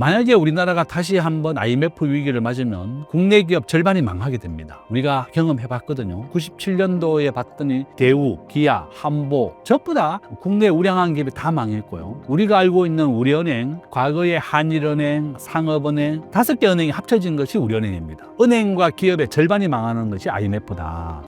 만약에 우리나라가 다시 한번 IMF 위기를 맞으면 국내 기업 절반이 망하게 됩니다. 우리가 경험해 봤거든요. 97년도에 봤더니 대우, 기아, 한보 전부 다 국내 우량한 기업이 다 망했고요. 우리가 알고 있는 우리은행, 과거의 한일은행, 상업은행 5개 은행이 합쳐진 것이 우리은행입니다. 은행과 기업의 절반이 망하는 것이 IMF다.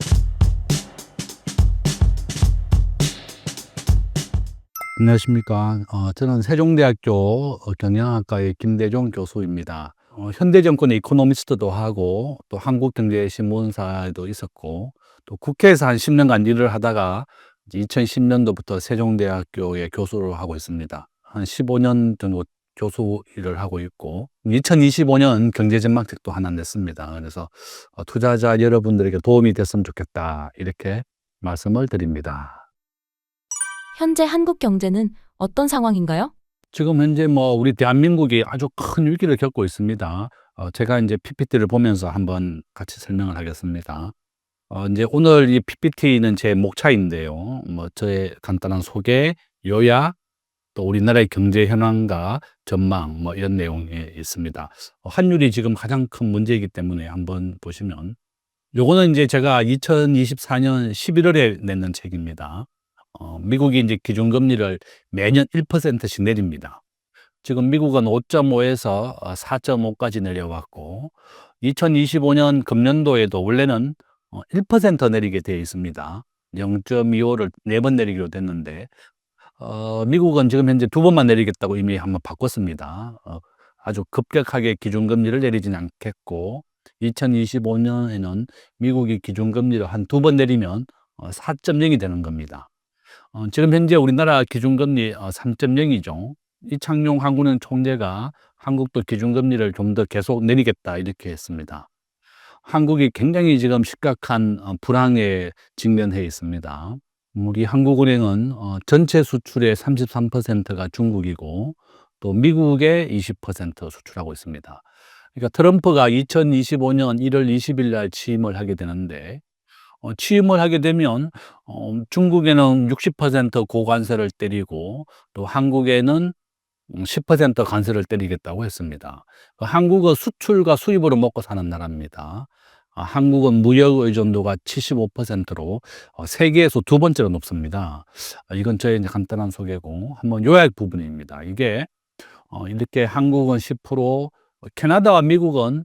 안녕하십니까. 저는 세종대학교 경영학과의 김대종 교수입니다. 현대정권의 이코노미스트도 하고 또 한국경제신문사에도 있었고 또 국회에서 한 10년간 일을 하다가 2010년도부터 세종대학교의 교수를 하고 있습니다. 한 15년 정도 교수 일을 하고 있고 2025년 경제전망책도 하나 냈습니다. 그래서 투자자 여러분들에게 도움이 됐으면 좋겠다 이렇게 말씀을 드립니다. 현재 한국 경제는 어떤 상황인가요? 지금 현재 우리 대한민국이 아주 큰 위기를 겪고 있습니다. 제가 이제 PPT를 보면서 한번 같이 설명을 하겠습니다. 이제 오늘 이 PPT는 제 목차인데요. 저의 간단한 소개, 요약, 또 우리나라의 경제 현황과 전망, 이런 내용이 있습니다. 환율이 지금 가장 큰 문제이기 때문에 한번 보시면, 요거는 이제 제가 2024년 11월에 냈는 책입니다. 미국이 이제 기준금리를 매년 1%씩 내립니다. 지금 미국은 5.5에서 4.5까지 내려왔고, 2025년 금년도에도 원래는 1% 내리게 되어 있습니다. 0.25를 4번 내리기로 됐는데, 미국은 지금 현재 2번만 내리겠다고 이미 한번 바꿨습니다. 아주 급격하게 기준금리를 내리지는 않겠고, 2025년에는 미국이 기준금리를 한 2번 내리면 4.0이 되는 겁니다. 지금 현재 우리나라 기준금리 3.0이죠. 이창용 한국은행 총재가 한국도 기준금리를 좀 더 계속 내리겠다 이렇게 했습니다. 한국이 굉장히 지금 심각한 불황에 직면해 있습니다. 우리 한국은행은 전체 수출의 33%가 중국이고 또 미국에 20% 수출하고 있습니다. 그러니까 트럼프가 2025년 1월 20일 날 취임을 하게 되는데 취임을 하게 되면 중국에는 60% 고관세를 때리고 또 한국에는 10% 관세를 때리겠다고 했습니다. 한국은 수출과 수입으로 먹고 사는 나라입니다. 한국은 무역 의존도가 75%로 세계에서 2번째로 높습니다. 이건 저의 이제 간단한 소개고 한번 요약 부분입니다. 이게 이렇게 한국은 10%, 캐나다와 미국은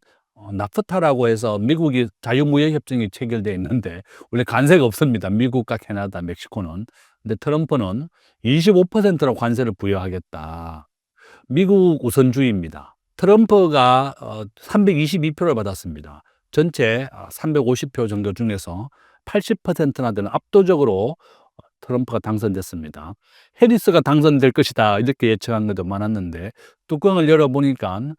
나프타라고 해서 미국이 자유무역협정이 체결되어 있는데 원래 관세가 없습니다. 미국과 캐나다, 멕시코는. 근데 트럼프는 25%로 관세를 부여하겠다. 미국 우선주의입니다. 트럼프가 322표를 받았습니다. 전체 350표 정도 중에서 80%나 되는 압도적으로 트럼프가 당선됐습니다. 해리스가 당선될 것이다 이렇게 예측한 것도 많았는데 뚜껑을 열어보니까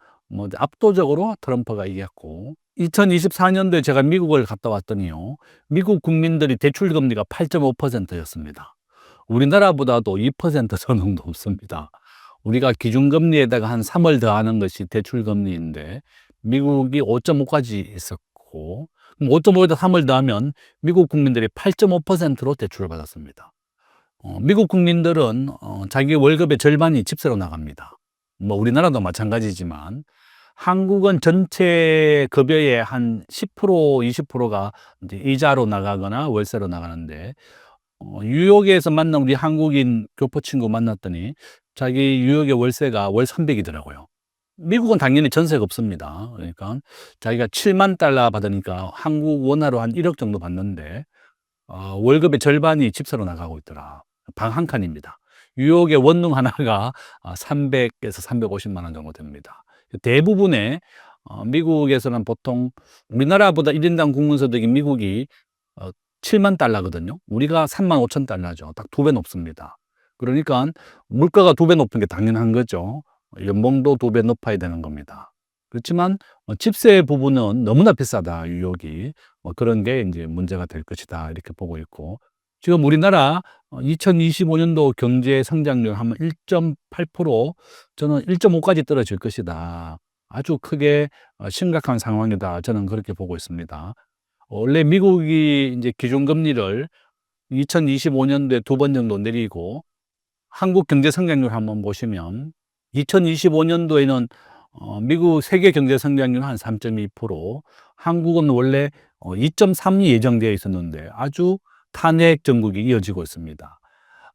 압도적으로 트럼프가 이겼고 2024년도에 제가 미국을 갔다 왔더니요. 미국 국민들이 대출 금리가 8.5%였습니다. 우리나라보다도 2% 저는 높습니다. 우리가 기준금리에다가 한 3을 더하는 것이 대출금리인데 미국이 5.5까지 있었고 5.5에다 3을 더하면 미국 국민들이 8.5%로 대출을 받았습니다. 미국 국민들은 자기 월급의 절반이 집세로 나갑니다. 우리나라도 마찬가지지만 한국은 전체 급여의 한 10%, 20%가 이제 이자로 나가거나 월세로 나가는데 뉴욕에서 만난 우리 한국인 교포 친구 만났더니 자기 뉴욕의 월세가 월 300이더라고요. 미국은 당연히 전세가 없습니다. 그러니까 자기가 7만 달러 받으니까 한국 원화로 한 1억 정도 받는데 월급의 절반이 집세로 나가고 있더라. 방 한 칸입니다. 뉴욕의 원룸 하나가 300에서 350만 원 정도 됩니다. 대부분의 미국에서는 보통 우리나라보다 1인당 국민소득이 미국이 7만 달러거든요. 우리가 3만 5천 달러죠. 딱 2배 높습니다. 그러니까 물가가 2배 높은 게 당연한 거죠. 연봉도 2배 높아야 되는 겁니다. 그렇지만 집세 부분은 너무나 비싸다, 뉴욕이. 그런 게 이제 문제가 될 것이다, 이렇게 보고 있고. 지금 우리나라 2025년도 경제 성장률 하면 1.8%, 저는 1.5까지 떨어질 것이다. 아주 크게 심각한 상황이다. 저는 그렇게 보고 있습니다. 원래 미국이 이제 기준금리를 2025년도에 2번 정도 내리고 한국 경제 성장률 한번 보시면 2025년도에는 미국 세계 경제 성장률은 한 3.2%, 한국은 원래 2.3이 예정되어 있었는데 아주 탄핵 정국이 이어지고 있습니다.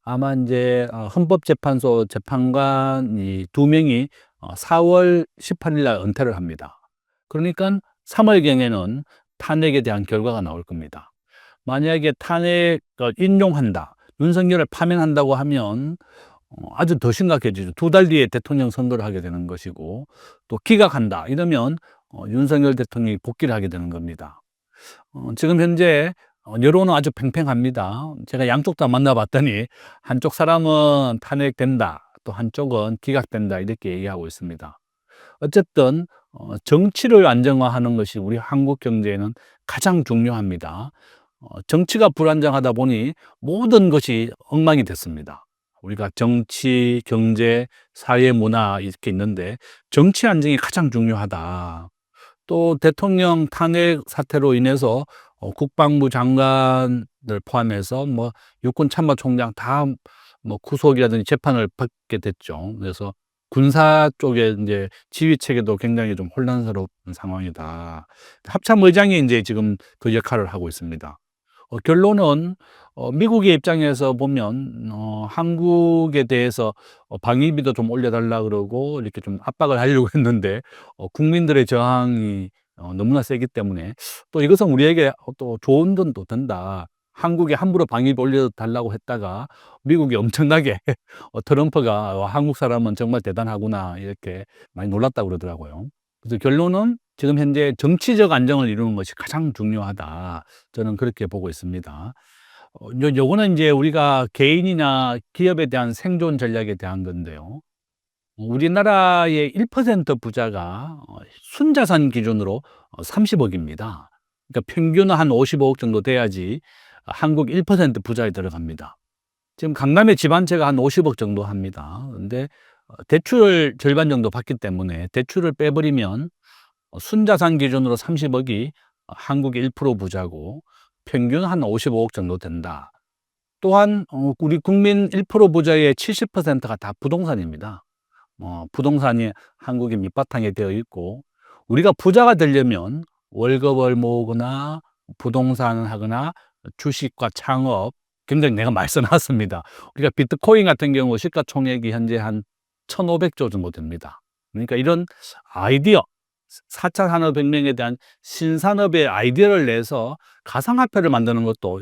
아마 이제 헌법재판소 재판관이 2명이 4월 18일 날 은퇴를 합니다. 그러니까 3월경에는 탄핵에 대한 결과가 나올 겁니다. 만약에 탄핵을 인용한다, 윤석열을 파면한다고 하면 아주 더 심각해지죠. 2달 뒤에 대통령 선거를 하게 되는 것이고, 또 기각한다 이러면 윤석열 대통령이 복귀를 하게 되는 겁니다. 지금 현재 여론은 아주 팽팽합니다. 제가 양쪽 다 만나봤더니 한쪽 사람은 탄핵된다, 또 한쪽은 기각된다 이렇게 얘기하고 있습니다. 어쨌든 정치를 안정화하는 것이 우리 한국 경제에는 가장 중요합니다. 정치가 불안정하다 보니 모든 것이 엉망이 됐습니다. 우리가 정치, 경제, 사회, 문화 이렇게 있는데 정치 안정이 가장 중요하다. 또 대통령 탄핵 사태로 인해서 국방부 장관을 포함해서 뭐 육군 참모총장 다 뭐 구속이라든지 재판을 받게 됐죠. 그래서 군사 쪽에 이제 지휘 체계도 굉장히 좀 혼란스러운 상황이다. 합참의장이 이제 지금 그 역할을 하고 있습니다. 결론은 미국의 입장에서 보면 한국에 대해서 방위비도 좀 올려달라 그러고 이렇게 좀 압박을 하려고 했는데 국민들의 저항이 너무나 세기 때문에 또 이것은 우리에게 또 좋은 돈도 된다. 한국에 함부로 방위비 올려달라고 했다가 미국이 엄청나게 트럼프가 한국 사람은 정말 대단하구나 이렇게 많이 놀랐다고 그러더라고요. 그래서 결론은 지금 현재 정치적 안정을 이루는 것이 가장 중요하다. 저는 그렇게 보고 있습니다. 요거는 이제 우리가 개인이나 기업에 대한 생존 전략에 대한 건데요. 우리나라의 1% 부자가 순자산 기준으로 30억입니다. 그러니까 평균은 한 55억 정도 돼야지 한국 1% 부자에 들어갑니다. 지금 강남의 집 한 채가 한 50억 정도 합니다. 근데 대출 절반 정도 받기 때문에 대출을 빼버리면 순자산 기준으로 30억이 한국의 1% 부자고 평균 한 55억 정도 된다. 또한 우리 국민 1% 부자의 70%가 다 부동산입니다. 부동산이 한국의 밑바탕에 되어 있고, 우리가 부자가 되려면 월급을 모으거나 부동산을 하거나 주식과 창업, 굉장히 내가 많이 써놨습니다. 우리가 비트코인 같은 경우 시가총액이 현재 한 1,500조 정도 됩니다. 그러니까 이런 아이디어, 4차 산업혁명에 대한 신산업의 아이디어를 내서 가상화폐를 만드는 것도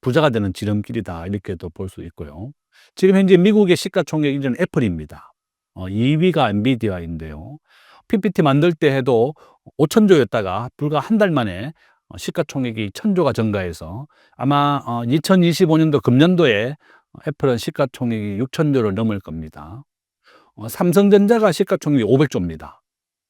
부자가 되는 지름길이다 이렇게도 볼 수 있고요. 지금 현재 미국의 시가총액 1위는 애플입니다. 2위가 엔비디아인데요. PPT 만들 때 해도 5천조였다가 불과 한 달 만에 시가총액이 1,000조가 증가해서 아마 2025년도 금년도에 애플은 시가총액이 6천조를 넘을 겁니다. 삼성전자가 시가총액이 500조입니다.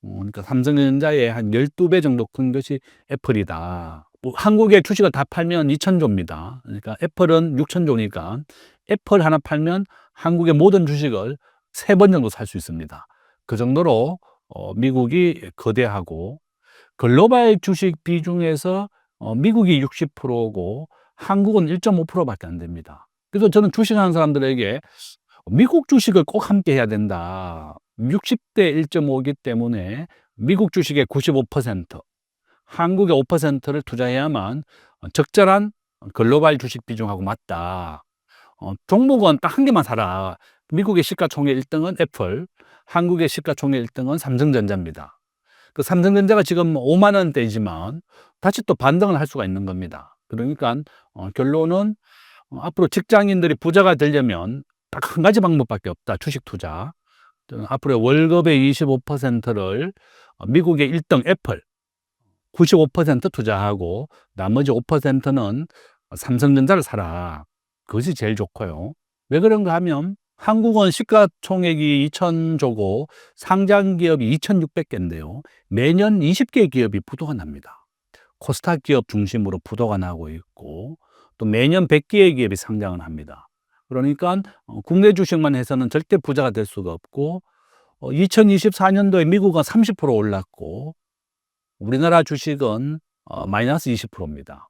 그러니까 삼성전자의 한 12배 정도 큰 것이 애플이다. 한국의 주식을 다 팔면 2천조입니다. 그러니까 애플은 6천조니까 애플 하나 팔면 한국의 모든 주식을 3번 정도 살 수 있습니다. 그 정도로 미국이 거대하고 글로벌 주식 비중에서 미국이 60%고 한국은 1.5%밖에 안 됩니다. 그래서 저는 주식하는 사람들에게 미국 주식을 꼭 함께 해야 된다. 60대 1.5이기 때문에 미국 주식의 95%, 한국의 5%를 투자해야만 적절한 글로벌 주식 비중하고 맞다. 종목은 딱 한 개만 사라. 미국의 시가총액 1등은 애플, 한국의 시가총액 1등은 삼성전자입니다. 그 삼성전자가 지금 5만 원대이지만 다시 또 반등을 할 수가 있는 겁니다. 그러니까 결론은 앞으로 직장인들이 부자가 되려면 딱 한 가지 방법밖에 없다. 주식 투자. 앞으로 월급의 25%를 미국의 1등 애플 95% 투자하고 나머지 5%는 삼성전자를 사라. 그것이 제일 좋고요. 왜 그런가 하면 한국은 시가총액이 2,000조고 상장 기업이 2,600개인데요. 매년 20개 기업이 부도가 납니다. 코스닥 기업 중심으로 부도가 나고 있고 또 매년 100개의 기업이 상장을 합니다. 그러니까 국내 주식만 해서는 절대 부자가 될 수가 없고 2024년도에 미국은 30% 올랐고 우리나라 주식은 마이너스 20%입니다.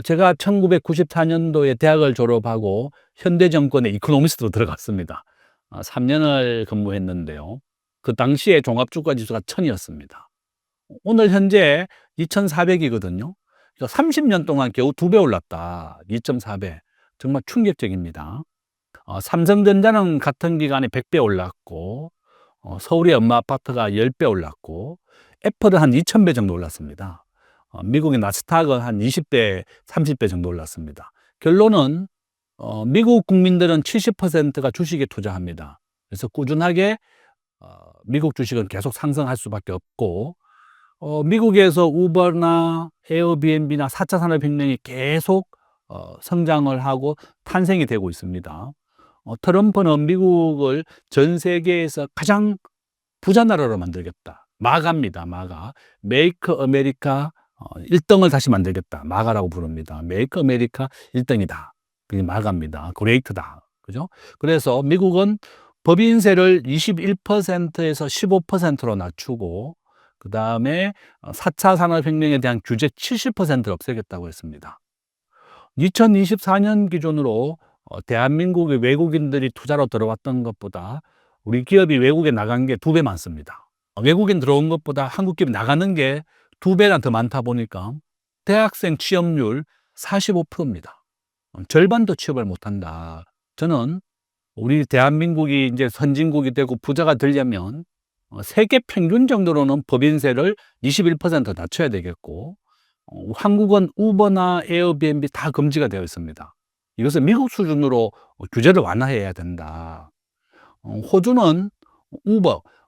제가 1994년도에 대학을 졸업하고 현대정권의 이코노미스트로 들어갔습니다. 3년을 근무했는데요. 그 당시에 종합주가 지수가 1000이었습니다. 오늘 현재 2400이거든요. 30년 동안 겨우 2배 올랐다. 2.4배. 정말 충격적입니다. 삼성전자는 같은 기간에 100배 올랐고, 서울의 엄마 아파트가 10배 올랐고, 애플은 한 2000배 정도 올랐습니다. 미국의 나스닥은 한 20배, 30배 정도 올랐습니다. 결론은 미국 국민들은 70%가 주식에 투자합니다. 그래서 꾸준하게 미국 주식은 계속 상승할 수밖에 없고, 미국에서 우버나 에어비앤비나 4차 산업혁명이 계속 성장을 하고 탄생이 되고 있습니다. 트럼프는 미국을 전 세계에서 가장 부자 나라로 만들겠다. 마가입니다. 마가. 메이크 아메리카 1등을 다시 만들겠다. 마가라고 부릅니다. 메이크 아메리카 1등이다. 그게 마가입니다. 그레이트다. 그죠? 그래서 미국은 법인세를 21%에서 15%로 낮추고, 그 다음에 4차 산업혁명에 대한 규제 70%를 없애겠다고 했습니다. 2024년 기준으로 대한민국의 외국인들이 투자로 들어왔던 것보다 우리 기업이 외국에 나간 게 2배 많습니다. 외국인 들어온 것보다 한국 기업이 나가는 게 2배나 더 많다 보니까 대학생 취업률 45%입니다. 절반도 취업을 못한다. 저는 우리 대한민국이 이제 선진국이 되고 부자가 되려면 세계 평균 정도로는 법인세를 21% 낮춰야 되겠고, 한국은 우버나 에어비앤비 다 금지가 되어 있습니다. 이것은 미국 수준으로 규제를 완화해야 된다. 호주는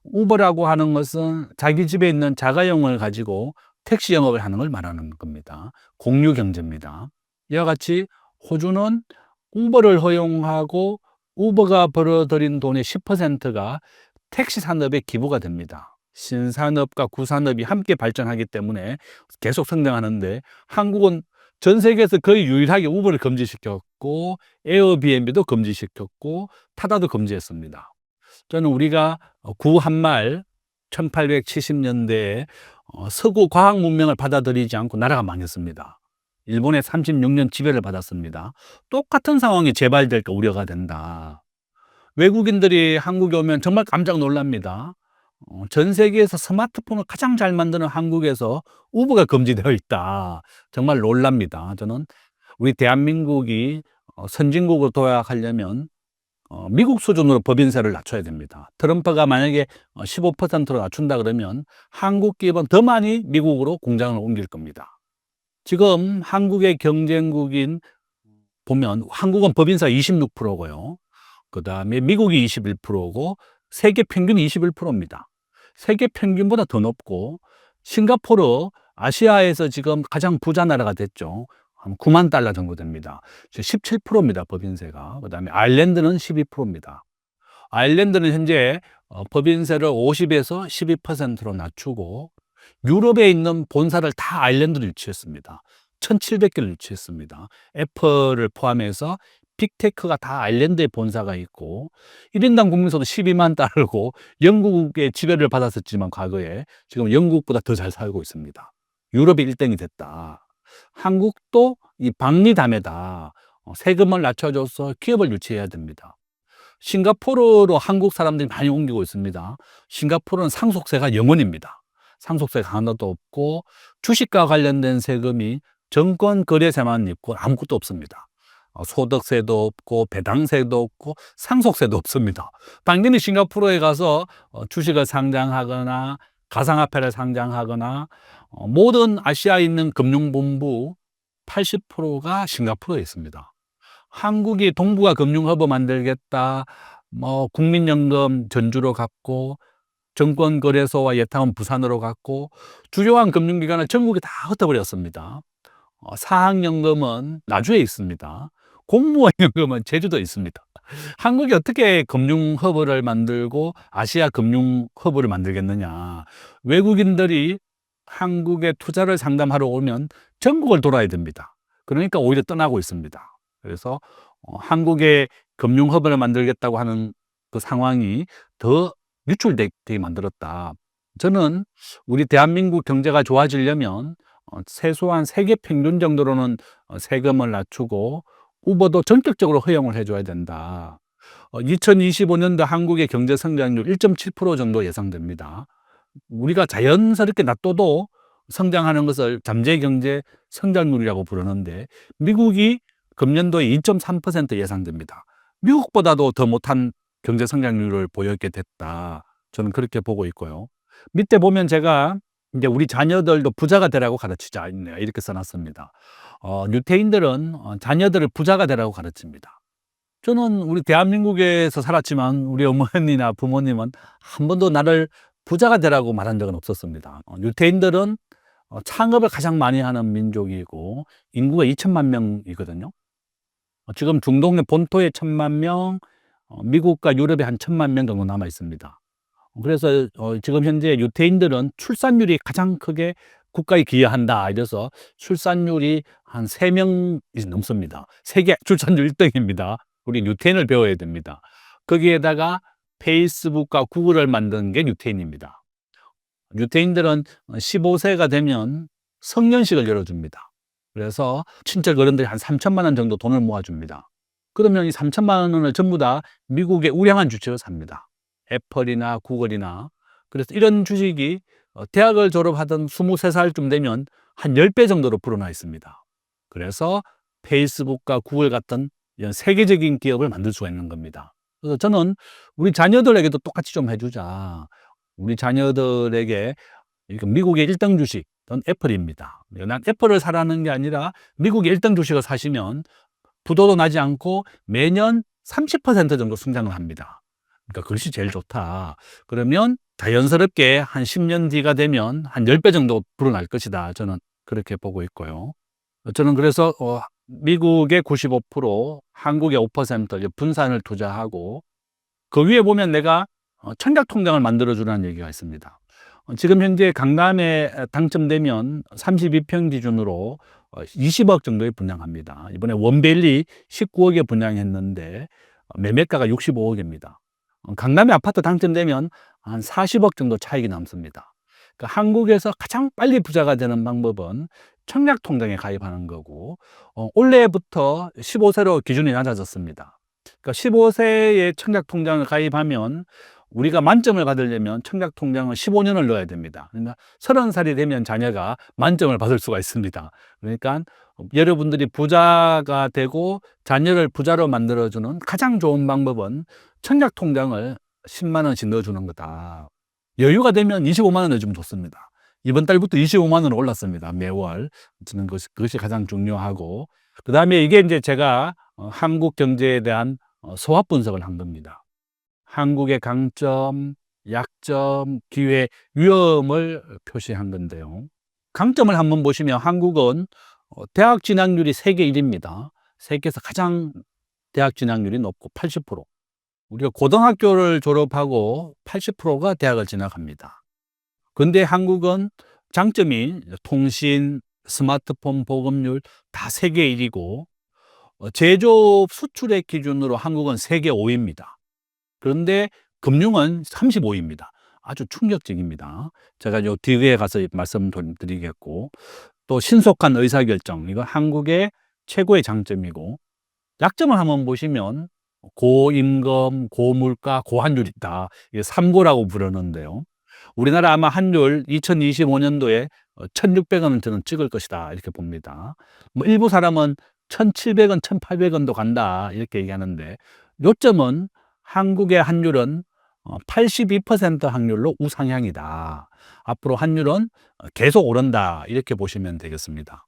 우버라고 하는 것은 자기 집에 있는 자가용을 가지고 택시 영업을 하는 걸 말하는 겁니다. 공유 경제입니다. 이와 같이 호주는 우버를 허용하고 우버가 벌어들인 돈의 10%가 택시 산업에 기부가 됩니다. 신산업과 구산업이 함께 발전하기 때문에 계속 성장하는데, 한국은 전 세계에서 거의 유일하게 우버를 금지시켰고, 에어비앤비도 금지시켰고, 타다도 금지했습니다. 저는 우리가 구한말 1870년대에 서구 과학 문명을 받아들이지 않고 나라가 망했습니다. 일본의 36년 지배를 받았습니다. 똑같은 상황이 재발될까 우려가 된다. 외국인들이 한국에 오면 정말 깜짝 놀랍니다. 전 세계에서 스마트폰을 가장 잘 만드는 한국에서 우버가 금지되어 있다. 정말 놀랍니다. 저는 우리 대한민국이 선진국으로 도약하려면 미국 수준으로 법인세를 낮춰야 됩니다. 트럼프가 만약에 15%로 낮춘다 그러면 한국 기업은 더 많이 미국으로 공장을 옮길 겁니다. 지금 한국의 경쟁국인 보면 한국은 법인세가 26%고요. 그 다음에 미국이 21%고 세계 평균이 21%입니다. 세계 평균보다 더 높고, 싱가포르 아시아에서 지금 가장 부자 나라가 됐죠. 한 9만 달러 정도 됩니다. 17%입니다. 법인세가. 그 다음에 아일랜드는 12%입니다. 아일랜드는 현재 법인세를 50에서 12%로 낮추고, 유럽에 있는 본사를 다 아일랜드로 유치했습니다. 1700개를 유치했습니다. 애플을 포함해서 빅테크가 다 아일랜드에 본사가 있고, 1인당 국민소득 12만 달러고, 영국의 지배를 받았었지만 과거에 지금 영국보다 더 잘 살고 있습니다. 유럽이 1등이 됐다. 한국도 이 박리담에다 세금을 낮춰줘서 기업을 유치해야 됩니다. 싱가포르로 한국 사람들이 많이 옮기고 있습니다. 싱가포르는 상속세가 0원입니다. 상속세가 하나도 없고, 주식과 관련된 세금이 정권거래세만 있고 아무것도 없습니다. 소득세도 없고 배당세도 없고 상속세도 없습니다. 당연히 싱가포르에 가서 주식을 상장하거나 가상화폐를 상장하거나, 모든 아시아에 있는 금융본부 80%가 싱가포르에 있습니다. 한국이 동북아 금융허브 만들겠다, 국민연금 전주로 갔고, 정권거래소와 예탁은 부산으로 갔고, 주요한 금융기관을 전국에 다 흩어버렸습니다. 사학연금은 나주에 있습니다. 공무원연금은 제주도에 있습니다. 한국이 어떻게 금융허브를 만들고 아시아 금융허브를 만들겠느냐. 외국인들이 한국에 투자를 상담하러 오면 전국을 돌아야 됩니다. 그러니까 오히려 떠나고 있습니다. 그래서 한국의 금융허브를 만들겠다고 하는 그 상황이 더 유출되게 만들었다. 저는 우리 대한민국 경제가 좋아지려면 최소한 세계 평균 정도로는 세금을 낮추고 우버도 전격적으로 허용을 해줘야 된다. 2025년도 한국의 경제 성장률 1.7% 정도 예상됩니다. 우리가 자연스럽게 놔둬도 성장하는 것을 잠재 경제 성장률이라고 부르는데 미국이 금년도에 2.3% 예상됩니다. 미국보다도 더 못한 경제 성장률을 보였게 됐다. 저는 그렇게 보고 있고요. 밑에 보면 제가 이제 우리 자녀들도 부자가 되라고 가르치자 이렇게 써놨습니다. 유태인들은 자녀들을 부자가 되라고 가르칩니다. 저는 우리 대한민국에서 살았지만 우리 어머니나 부모님은 한 번도 나를 부자가 되라고 말한 적은 없었습니다. 유태인들은 창업을 가장 많이 하는 민족이고 인구가 2천만 명이거든요. 지금 중동의 본토에 1천만 명, 미국과 유럽에 한 1천만 명 정도 남아 있습니다. 그래서 지금 현재 유태인들은 출산율이 가장 크게 국가에 기여한다. 이래서 출산율이 한 3명이 넘습니다. 세계 출산율 1등입니다. 우리 유태인을 배워야 됩니다. 거기에다가 페이스북과 구글을 만든 게 유태인입니다. 유태인들은 15세가 되면 성년식을 열어줍니다. 그래서 친척 어른들이 한 3천만 원 정도 돈을 모아줍니다. 그러면 이 3천만 원을 전부 다 미국의 우량한 주식을 삽니다. 애플이나 구글이나. 그래서 이런 주식이 대학을 졸업하던 23살쯤 되면 한 10배 정도로 불어나 있습니다. 그래서 페이스북과 구글 같은 이런 세계적인 기업을 만들 수가 있는 겁니다. 그래서 저는 우리 자녀들에게도 똑같이 좀 해주자. 우리 자녀들에게 미국의 1등 주식은 애플입니다. 난 애플을 사라는 게 아니라 미국의 1등 주식을 사시면 부도도 나지 않고 매년 30% 정도 성장을 합니다. 그러니까 그것이 제일 좋다. 그러면 자연스럽게 한 10년 뒤가 되면 한 10배 정도 불어날 것이다. 저는 그렇게 보고 있고요. 저는 그래서 미국의 95%, 한국의 5% 분산을 투자하고 그 위에 보면 내가 청약 통장을 만들어주라는 얘기가 있습니다. 지금 현재 강남에 당첨되면 32평 기준으로 20억 정도에 분양합니다. 이번에 원밸리 19억에 분양했는데 매매가가 65억입니다. 강남에 아파트 당첨되면 한 40억 정도 차익이 남습니다. 그러니까 한국에서 가장 빨리 부자가 되는 방법은 청약 통장에 가입하는 거고 올해부터 15세로 기준이 낮아졌습니다. 그러니까 15세에 청약 통장을 가입하면 우리가 만점을 받으려면 청약 통장을 15년을 넣어야 됩니다. 그러니까 30살이 되면 자녀가 만점을 받을 수가 있습니다. 그러니까 여러분들이 부자가 되고 자녀를 부자로 만들어주는 가장 좋은 방법은 청약 통장을 10만 원씩 넣어주는 거다. 여유가 되면 25만 원 넣어주면 좋습니다. 이번 달부터 25만 원 올랐습니다. 매월. 저는 그것이 가장 중요하고 그 다음에 이게 이제 제가 한국 경제에 대한 소화 분석을 한 겁니다. 한국의 강점, 약점, 기회, 위험을 표시한 건데요. 강점을 한번 보시면 한국은 대학 진학률이 세계 1위입니다. 세계에서 가장 대학 진학률이 높고 80%. 우리가 고등학교를 졸업하고 80%가 대학을 진학합니다. 그런데 한국은 장점이 통신, 스마트폰 보급률 다 세계 1위고 제조업 수출액 기준으로 한국은 세계 5위입니다. 그런데 금융은 35위입니다. 아주 충격적입니다. 제가 요 뒤에 가서 말씀드리겠고 또 신속한 의사결정 이건 한국의 최고의 장점이고 약점을 한번 보시면 고임금, 고물가, 고환율이다. 이게 3고라고 부르는데요. 우리나라 아마 환율 2025년도에 1,600원은 저는 찍을 것이다. 이렇게 봅니다. 뭐 일부 사람은 1,700원, 1,800원도 간다. 이렇게 얘기하는데 요점은 한국의 환율은 82% 확률로 우상향이다. 앞으로 환율은 계속 오른다. 이렇게 보시면 되겠습니다.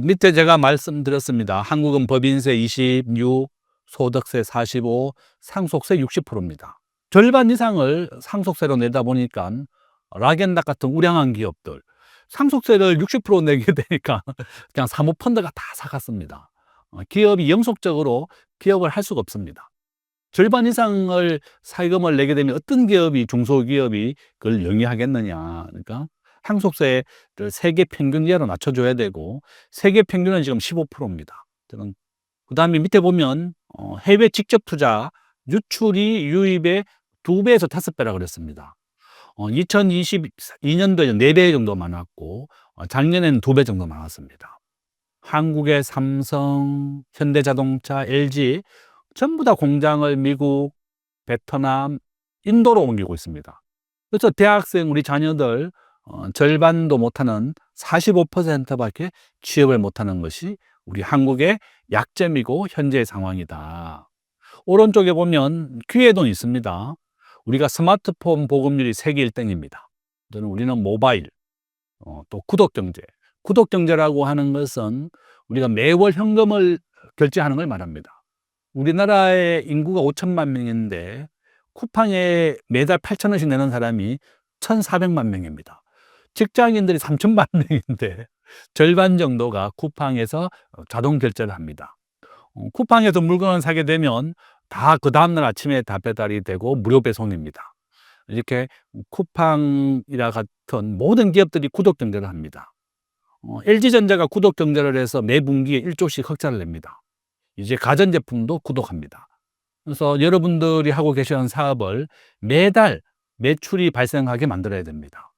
밑에 제가 말씀드렸습니다. 한국은 법인세 26, 소득세 45, 상속세 60%입니다. 절반 이상을 상속세로 내다 보니까 락앤락 같은 우량한 기업들 상속세를 60% 내게 되니까 그냥 사모펀드가 다 사갔습니다. 기업이 영속적으로 기업을 할 수가 없습니다. 절반 이상을 세금을 내게 되면 어떤 기업이 중소기업이 그걸 영위하겠느냐. 그러니까 상속세를 세계 평균 이하로 낮춰줘야 되고 세계 평균은 지금 15%입니다. 저는 그 다음에 밑에 보면 해외 직접 투자 유출이 유입의 2배에서 5배라고 그랬습니다. 2022년도에 4배 정도 많았고 작년에는 2배 정도 많았습니다. 한국의 삼성, 현대자동차, LG 전부 다 공장을 미국, 베트남, 인도로 옮기고 있습니다. 그래서 대학생 우리 자녀들 절반도 못하는 45%밖에 취업을 못하는 것이 우리 한국의 약점이고 현재의 상황이다. 오른쪽에 보면 기회도 있습니다. 우리가 스마트폰 보급률이 세계 1등입니다. 우리는 모바일, 또 구독경제. 구독경제라고 하는 것은 우리가 매월 현금을 결제하는 걸 말합니다. 우리나라의 인구가 5천만 명인데 쿠팡에 매달 8,000원씩 내는 사람이 1,400만 명입니다. 직장인들이 3천만 명인데 절반 정도가 쿠팡에서 자동 결제를 합니다. 쿠팡에서 물건을 사게 되면 다 그 다음날 아침에 다 배달이 되고 무료 배송입니다. 이렇게 쿠팡이나 같은 모든 기업들이 구독 경제를 합니다. LG전자가 구독 경제를 해서 매 분기에 1조씩 흑자를 냅니다. 이제 가전제품도 구독합니다. 그래서 여러분들이 하고 계시는 사업을 매달 매출이 발생하게 만들어야 됩니다.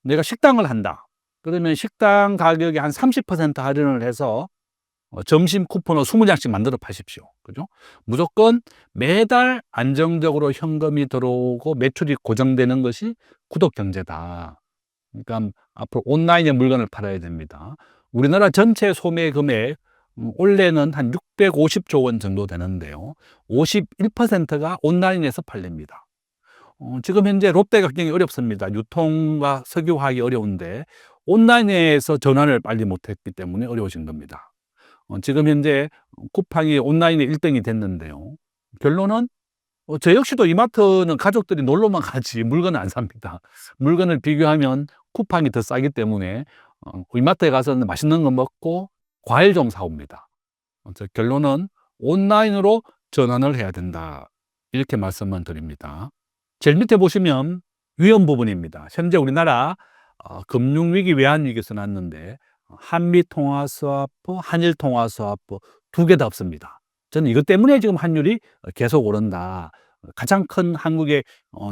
내가 식당을 한다. 그러면 식당 가격에 한 30% 할인을 해서 점심 쿠폰을 20장씩 만들어 파십시오. 그죠? 무조건 매달 안정적으로 현금이 들어오고 매출이 고정되는 것이 구독 경제다. 그러니까 앞으로 온라인에 물건을 팔아야 됩니다. 우리나라 전체 소매 금액 올해는 한 650조 원 정도 되는데요. 51%가 온라인에서 팔립니다. 지금 현재 롯데가 굉장히 어렵습니다. 유통과 석유화하기 어려운데 온라인에서 전환을 빨리 못했기 때문에 어려워진 겁니다. 지금 현재 쿠팡이 온라인에 1등이 됐는데요. 결론은 저 역시도 이마트는 가족들이 놀러만 가지 물건을 안 삽니다. 물건을 비교하면 쿠팡이 더 싸기 때문에 이마트에 가서는 맛있는 거 먹고 과일 좀 사옵니다. 결론은 온라인으로 전환을 해야 된다. 이렇게 말씀만 드립니다. 제일 밑에 보시면 위험 부분입니다. 현재 우리나라 금융위기, 외환위기에서 났는데 한미통화스와프, 한일통화스와프 두 개 다 없습니다. 저는 이것 때문에 지금 환율이 계속 오른다. 가장 큰 한국의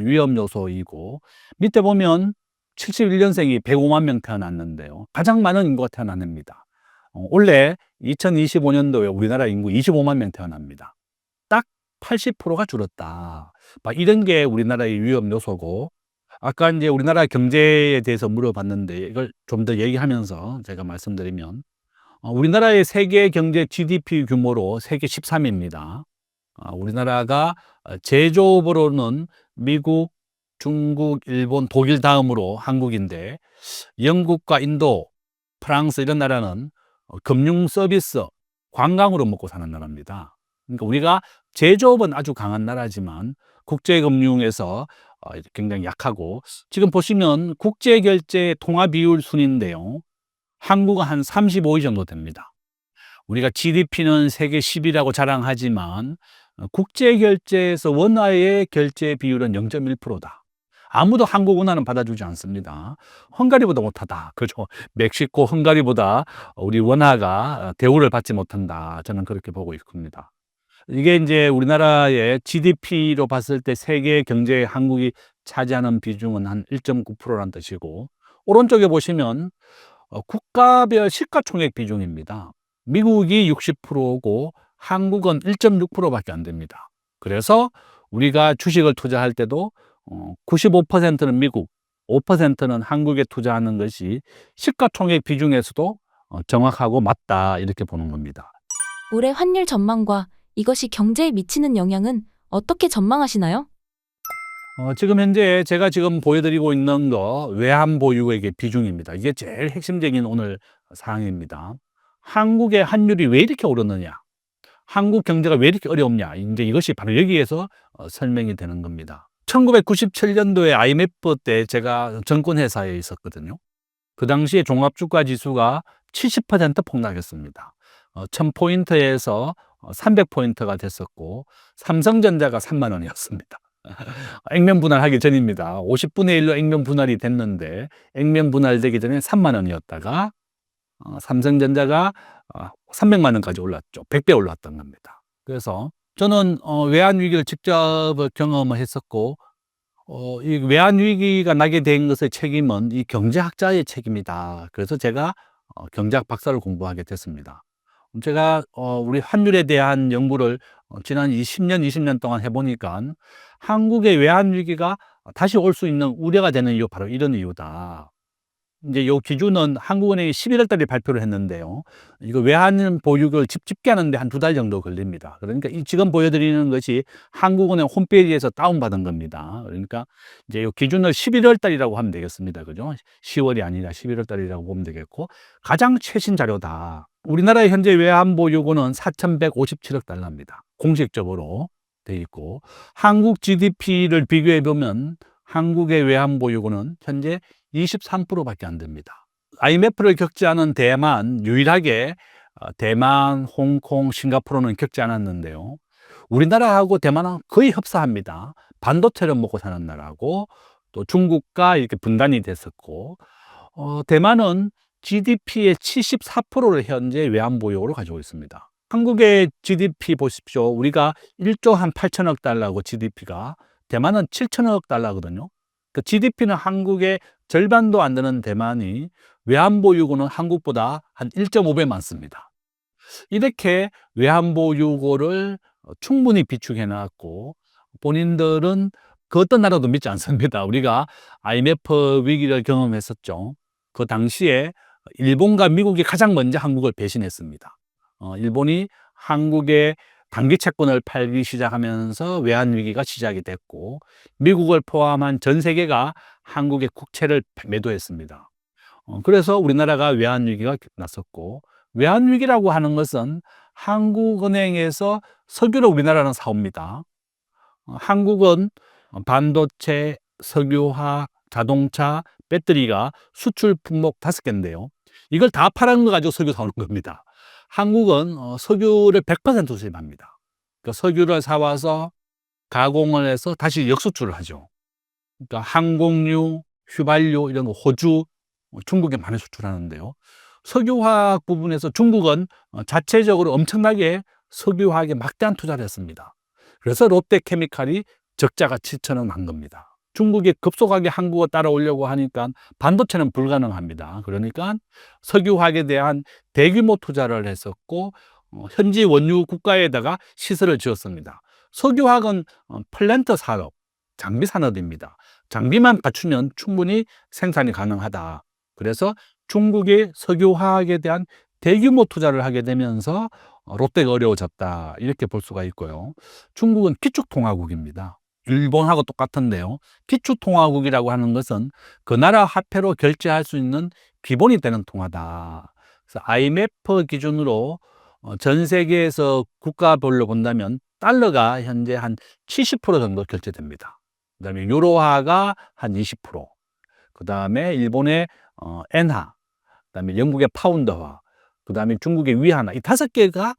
위험 요소이고, 밑에 보면 71년생이 105만 명 태어났는데요. 가장 많은 인구가 태어납니다. 올해 2025년도에 우리나라 인구 25만 명 태어납니다. 딱 80%가 줄었다. 이런 게 우리나라의 위험 요소고, 아까 이제 우리나라 경제에 대해서 물어봤는데 이걸 좀 더 얘기하면서 제가 말씀드리면 우리나라의 세계 경제 GDP 규모로 세계 13위입니다. 우리나라가 제조업으로는 미국, 중국, 일본, 독일 다음으로 한국인데 영국과 인도, 프랑스 이런 나라는 금융 서비스, 관광으로 먹고 사는 나라입니다. 그러니까 우리가 제조업은 아주 강한 나라지만 국제금융에서 굉장히 약하고, 지금 보시면 국제결제 통화 비율 순인데요. 한국은 한 35위 정도 됩니다. 우리가 GDP는 세계 10위라고 자랑하지만 국제결제에서 원화의 결제 비율은 0.1%다. 아무도 한국 원화는 받아주지 않습니다. 헝가리보다 못하다. 그죠? 멕시코, 헝가리보다 우리 원화가 대우를 받지 못한다. 저는 그렇게 보고 있습니다. 이게 이제 우리나라의 GDP로 봤을 때 세계 경제에 한국이 차지하는 비중은 한 1.9%라는 뜻이고, 오른쪽에 보시면 국가별 시가총액 비중입니다. 미국이 60%고 한국은 1.6%밖에 안 됩니다. 그래서 우리가 주식을 투자할 때도 95%는 미국, 5%는 한국에 투자하는 것이 시가총액 비중에서도 정확하고 맞다, 이렇게 보는 겁니다. 올해 환율 전망과 이것이 경제에 미치는 영향은 어떻게 전망하시나요? 지금 현재 제가 지금 보여드리고 있는 거 외환 보유액의 비중입니다. 이게 제일 핵심적인 오늘 사항입니다. 한국의 환율이 왜 이렇게 오르느냐? 한국 경제가 왜 이렇게 어렵냐? 이제 이것이 바로 여기에서 설명이 되는 겁니다. 1997년도에 IMF 때 제가 증권회사에 있었거든요. 그 당시에 종합주가 지수가 70% 폭락했습니다. 1000포인트에서 300포인트가 됐었고, 삼성전자가 3만 원이었습니다. 액면 분할하기 전입니다. 50분의 1로 액면 분할이 됐는데, 액면 분할되기 전에 3만 원이었다가 삼성전자가 300만 원까지 올랐죠. 100배 올랐던 겁니다. 그래서 저는 외환위기를 직접 경험을 했었고, 이 외환위기가 나게 된 것의 책임은 이 경제학자의 책임이다. 그래서 제가 경제학 박사를 공부하게 됐습니다. 제가 우리 환율에 대한 연구를 지난 20년 동안 해 보니까 한국의 외환 위기가 다시 올 수 있는 우려가 되는 이유 바로 이런 이유다. 이제 요 기준은 한국은행이 11월 달에 발표를 했는데요. 이거 외환 보유고를 집계하는데 한 2달 정도 걸립니다. 그러니까 이 지금 보여드리는 것이 한국은행 홈페이지에서 다운받은 겁니다. 그러니까 이제 요 기준을 11월 달이라고 하면 되겠습니다. 그죠? 10월이 아니라 11월 달이라고 보면 되겠고, 가장 최신 자료다. 우리나라의 현재 외환 보유고는 4,157억 달러입니다. 공식적으로 돼 있고, 한국 GDP를 비교해 보면 한국의 외환 보유고는 현재 23%밖에 안 됩니다. IMF를 겪지 않은 대만, 유일하게 대만, 홍콩, 싱가포르는 겪지 않았는데요. 우리나라하고 대만은 거의 흡사합니다. 반도체를 먹고 사는 나라고, 또 중국과 이렇게 분단이 됐었고, 대만은 GDP의 74%를 현재 외환 보유고로 가지고 있습니다. 한국의 GDP 보십시오. 우리가 1조 한 8천억 달러고 GDP가, 대만은 7천억 달러거든요. 그 GDP는 한국의 절반도 안 되는 대만이 외환보유고는 한국보다 한 1.5배 많습니다. 이렇게 외환보유고를 충분히 비축해 놨고, 본인들은 그 어떤 나라도 믿지 않습니다. 우리가 IMF 위기를 경험했었죠. 그 당시에 일본과 미국이 가장 먼저 한국을 배신했습니다. 일본이 한국의 단기 채권을 팔기 시작하면서 외환 위기가 시작이 됐고, 미국을 포함한 전 세계가 한국의 국채를 매도했습니다. 그래서 우리나라가 외환 위기가 났었고, 외환 위기라고 하는 것은 한국은행에서 석유를 우리나라는 사옵니다. 한국은 반도체, 석유화, 자동차, 배터리가 수출 품목 5개인데요. 이걸 다 팔아는 거 가지고 석유 사오는 겁니다. 한국은 석유를 100% 수입합니다. 그러니까 석유를 사와서 가공을 해서 다시 역수출을 하죠. 그러니까 항공유, 휘발유 이런 거 호주, 중국에 많이 수출하는데요. 석유화학 부분에서 중국은 자체적으로 엄청나게 석유화학에 막대한 투자를 했습니다. 그래서 롯데케미칼이 적자가 7천억 난 겁니다. 중국이 급속하게 한국을 따라오려고 하니까 반도체는 불가능합니다. 그러니까 석유화학에 대한 대규모 투자를 했었고, 현지 원유 국가에다가 시설을 지었습니다. 석유화학은 플랜트 산업, 장비 산업입니다. 장비만 갖추면 충분히 생산이 가능하다. 그래서 중국이 석유화학에 대한 대규모 투자를 하게 되면서 롯데가 어려워졌다. 이렇게 볼 수가 있고요. 중국은 기축통화국입니다. 일본하고 똑같은데요. 기축통화국이라고 하는 것은 그 나라 화폐로 결제할 수 있는 기본이 되는 통화다. 그래서 IMF 기준으로 전 세계에서 국가별로 본다면 달러가 현재 한 70% 정도 결제됩니다. 그다음에 유로화가 한 20%, 그다음에 일본의 엔화, 그다음에 영국의 파운드화, 그다음에 중국의 위안화, 이 5개가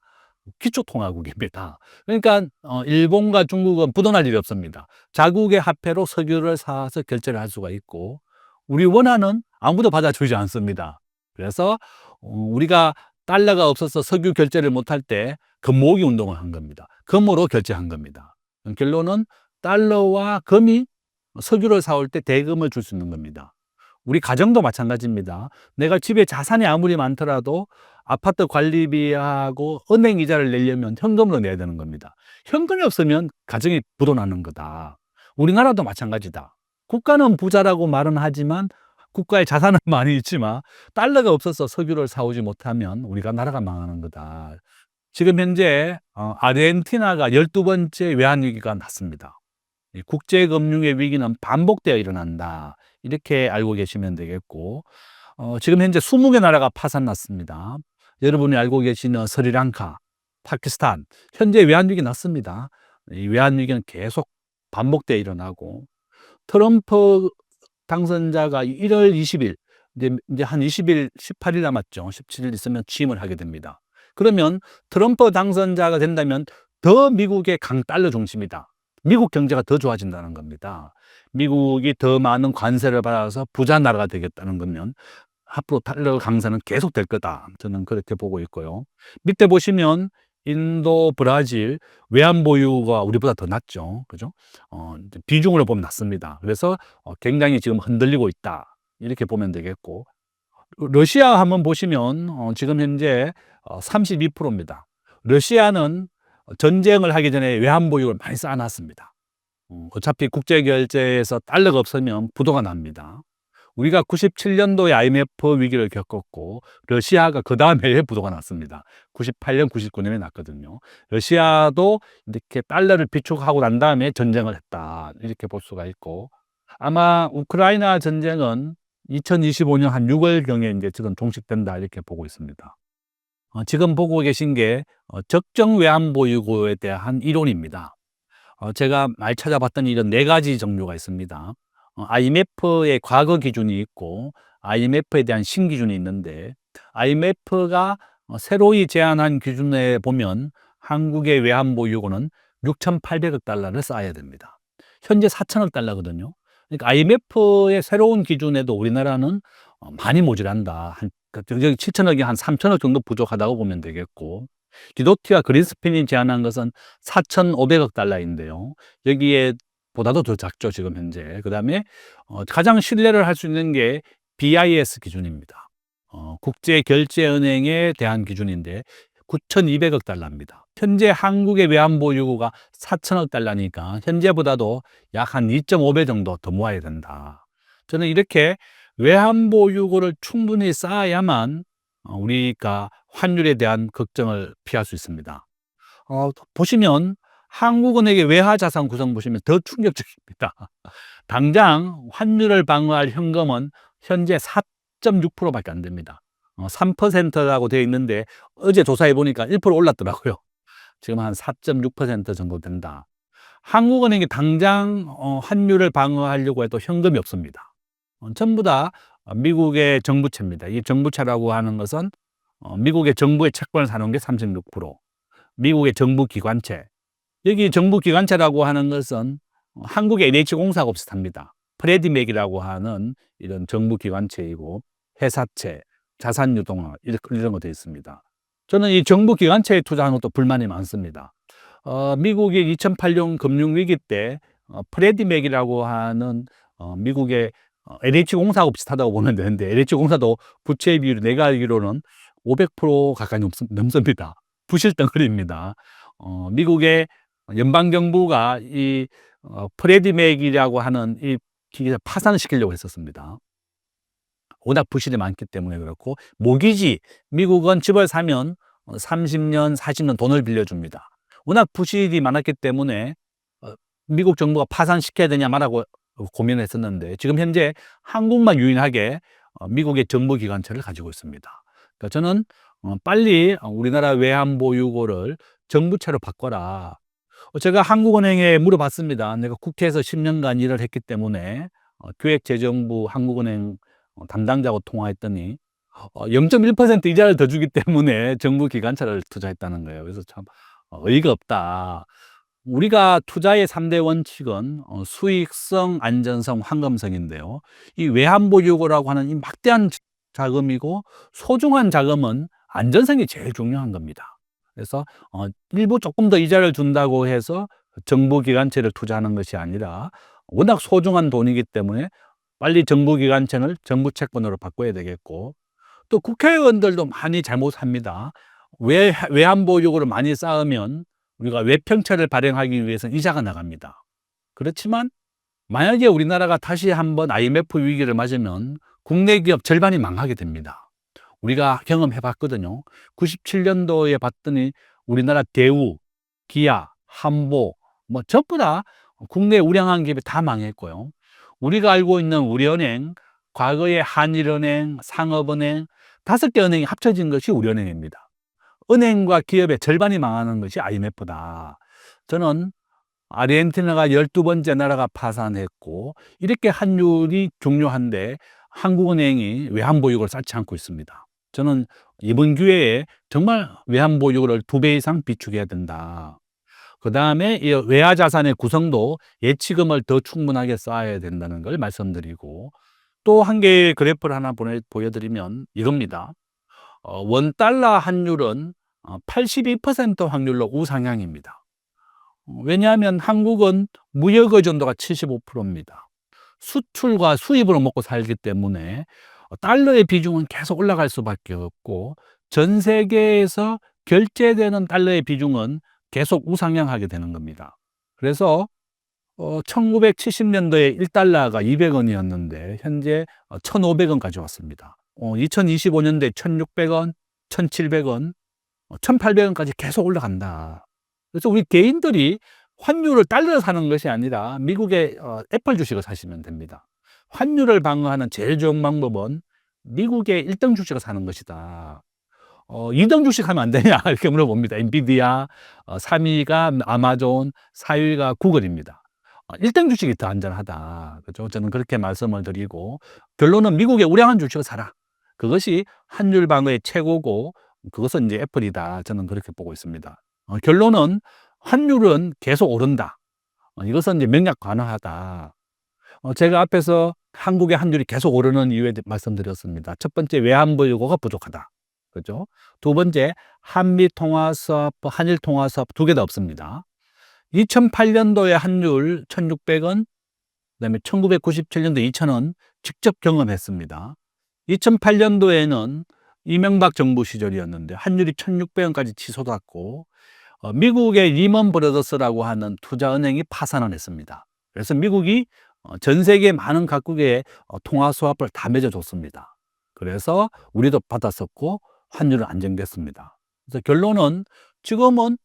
기초통화국입니다. 그러니까 일본과 중국은 부도날 일이 없습니다. 자국의 화폐로 석유를 사서 결제를 할 수가 있고, 우리 원화는 아무도 받아주지 않습니다. 그래서 우리가 달러가 없어서 석유 결제를 못할 때 금모으기 운동을 한 겁니다. 금으로 결제한 겁니다. 결론은 달러와 금이 석유를 사올 때 대금을 줄 수 있는 겁니다. 우리 가정도 마찬가지입니다. 내가 집에 자산이 아무리 많더라도 아파트 관리비하고 은행 이자를 내려면 현금으로 내야 되는 겁니다. 현금이 없으면 가정이 부도나는 거다. 우리나라도 마찬가지다. 국가는 부자라고 말은 하지만 국가의 자산은 많이 있지만 달러가 없어서 석유를 사오지 못하면 우리가 나라가 망하는 거다. 지금 현재 아르헨티나가 12번째 외환위기가 났습니다. 국제금융의 위기는 반복되어 일어난다. 이렇게 알고 계시면 되겠고, 지금 현재 20개 나라가 파산났습니다. 여러분이 알고 계시는 스리랑카, 파키스탄, 현재 외환위기 났습니다. 이 외환위기는 계속 반복되어 일어나고, 트럼프 당선자가 1월 20일, 이제 한 20일, 18일 남았죠. 17일 있으면 취임을 하게 됩니다. 그러면 트럼프 당선자가 된다면 더 미국의 강달러 중심이다. 미국 경제가 더 좋아진다는 겁니다. 미국이 더 많은 관세를 받아서 부자 나라가 되겠다는 거면 앞으로 달러 강세는 계속 될 거다. 저는 그렇게 보고 있고요. 밑에 보시면 인도, 브라질 외환 보유가 우리보다 더 낮죠. 그죠? 비중으로 보면 낮습니다. 그래서 굉장히 지금 흔들리고 있다. 이렇게 보면 되겠고, 러시아 한번 보시면 지금 현재 32%입니다. 러시아는 전쟁을 하기 전에 외환보유고를 많이 쌓아놨습니다. 어차피 국제결제에서 달러가 없으면 부도가 납니다. 우리가 97년도에 IMF 위기를 겪었고 러시아가 그 다음에 부도가 났습니다. 98년, 99년에 났거든요. 러시아도 이렇게 달러를 비축하고 난 다음에 전쟁을 했다, 이렇게 볼 수가 있고, 아마 우크라이나 전쟁은 2025년 한 6월경에 이제 지금 종식된다, 이렇게 보고 있습니다. 지금 보고 계신 게 적정 외환 보유고에 대한 이론입니다. 제가 많이 찾아봤더니 이런 4가지 종류가 있습니다. IMF의 과거 기준이 있고 IMF에 대한 신기준이 있는데, IMF가 새로이 제안한 기준에 보면 한국의 외환 보유고는 6,800억 달러를 쌓아야 됩니다. 현재 4천억 달러거든요. 그러니까 IMF의 새로운 기준에도 우리나라는 많이 모자란다. 여기 7천억이 한 3천억 정도 부족하다고 보면 되겠고, 디도티와 그린스팬이 제안한 것은 4,500억 달러인데요. 여기에 보다도 더 작죠, 지금 현재. 그 다음에 가장 신뢰를 할 수 있는 게 BIS 기준입니다. 국제결제은행에 대한 기준인데 9,200억 달러입니다. 현재 한국의 외환보유고가 4천억 달러니까 현재보다도 약 한 2.5배 정도 더 모아야 된다. 저는 이렇게 외환보유고를 충분히 쌓아야만 우리가 환율에 대한 걱정을 피할 수 있습니다. 보시면 한국은행의 외화자산 구성 보시면 더 충격적입니다. 당장 환율을 방어할 현금은 현재 4.6%밖에 안 됩니다. 3%라고 되어 있는데 어제 조사해 보니까 1% 올랐더라고요. 지금 한 4.6% 정도 된다. 한국은행이 당장 환율을 방어하려고 해도 현금이 없습니다. 전부 다 미국의 정부채입니다. 이 정부채라고 하는 것은 미국의 정부의 채권을 사놓은 게 36%, 미국의 정부 기관채. 여기 정부 기관채라고 하는 것은 한국의 NH공사하고 비슷합니다. 프레디맥이라고 하는 이런 정부 기관채이고, 회사채, 자산유동화 이런 거 되어 있습니다. 저는 이 정부 기관채에 투자하는 것도 불만이 많습니다. 미국이 2008년 금융위기 때 프레디맥이라고 하는 미국의 NH공사하고 비슷하다고 보면 되는데, NH공사도 부채 비율이 내가 알기로는 500% 가까이 넘습니다. 부실 덩어리입니다. 미국의 연방정부가 이 프레디맥이라고 하는 이 기계를 파산을 시키려고 했었습니다. 워낙 부실이 많기 때문에 그렇고, 모기지, 미국은 집을 사면 30년, 40년 돈을 빌려줍니다. 워낙 부실이 많았기 때문에 미국 정부가 파산시켜야 되냐 말하고 고민을 했었는데, 지금 현재 한국만 유일하게 미국의 정부 기관채를 가지고 있습니다. 그러니까 저는 빨리 우리나라 외환보유고를 정부채로 바꿔라. 제가 한국은행에 물어봤습니다. 내가 국회에서 10년간 일을 했기 때문에 기획재정부 한국은행 담당자하고 통화했더니 0.1% 이자를 더 주기 때문에 정부 기관차를 투자했다는 거예요. 그래서 참 어이가 없다. 우리가 투자의 3대 원칙은 수익성, 안전성, 황금성인데요. 이 외환보유고라고 하는 이 막대한 자금이고 소중한 자금은 안전성이 제일 중요한 겁니다. 그래서 일부 조금 더 이자를 준다고 해서 정부 기관채를 투자하는 것이 아니라 워낙 소중한 돈이기 때문에 빨리 정부 기관채를 정부 채권으로 바꿔야 되겠고, 또 국회의원들도 많이 잘못합니다. 외환보유고를 많이 쌓으면 우리가 외평채를 발행하기 위해서 이자가 나갑니다. 그렇지만 만약에 우리나라가 다시 한번 IMF 위기를 맞으면 국내 기업 절반이 망하게 됩니다. 우리가 경험해 봤거든요. 97년도에 봤더니 우리나라 대우, 기아, 한보 뭐 전부 다 국내 우량한 기업이 다 망했고요. 우리가 알고 있는 우리은행, 과거에 한일은행, 상업은행 5개 은행이 합쳐진 것이 우리은행입니다. 은행과 기업의 절반이 망하는 것이 IMF다. 저는 아르헨티나가 12번째 나라가 파산했고 이렇게 환율이 중요한데 한국은행이 외환보유고를 쌓지 않고 있습니다. 저는 이번 기회에 정말 외환보유고를 2배 이상 비축해야 된다. 그 다음에 이 외화자산의 구성도 예치금을 더 충분하게 쌓아야 된다는 걸 말씀드리고, 또 한 개의 그래프를 하나 보여드리면 이겁니다. 원달러 환율은 82% 확률로 우상향입니다. 왜냐하면 한국은 무역 의존도가 75%입니다. 수출과 수입으로 먹고 살기 때문에 달러의 비중은 계속 올라갈 수밖에 없고, 전 세계에서 결제되는 달러의 비중은 계속 우상향하게 되는 겁니다. 그래서 1970년도에 1달러가 200원이었는데 현재 1,500원까지 왔습니다. 2025년도에 1,600원, 1,700원, 1,800원까지 계속 올라간다. 그래서 우리 개인들이 환율을 달러로 사는 것이 아니라 미국의 애플 주식을 사시면 됩니다. 환율을 방어하는 제일 좋은 방법은 미국의 1등 주식을 사는 것이다. 2등 주식 하면 안 되냐? 이렇게 물어봅니다. 엔비디아, 3위가 아마존, 4위가 구글입니다. 1등 주식이 더 안전하다. 그죠? 저는 그렇게 말씀을 드리고, 결론은 미국의 우량한 주식을 사라. 그것이 환율 방어의 최고고, 그것은 이제 애플이다. 저는 그렇게 보고 있습니다. 결론은 환율은 계속 오른다. 이것은 이제 명약 가능하다. 제가 앞에서 한국의 환율이 계속 오르는 이유에 대해 말씀드렸습니다. 첫 번째, 외환보 요구가 부족하다. 그죠? 두 번째, 한미 통화 수합, 한일 통화 수합 두 개 다 없습니다. 2008년도에 환율 1,600원, 그다음에 1997년도 2,000원 직접 경험했습니다. 2008년도에는 이명박 정부 시절이었는데 환율이 1,600원까지 치솟았고 미국의 리먼 브러더스라고 하는 투자은행이 파산을 했습니다. 그래서 미국이 전 세계 많은 각국의 통화 수합을 다 맺어줬습니다. 그래서 우리도 받았었고 환율은 안정됐습니다. 그래서 결론은 지금은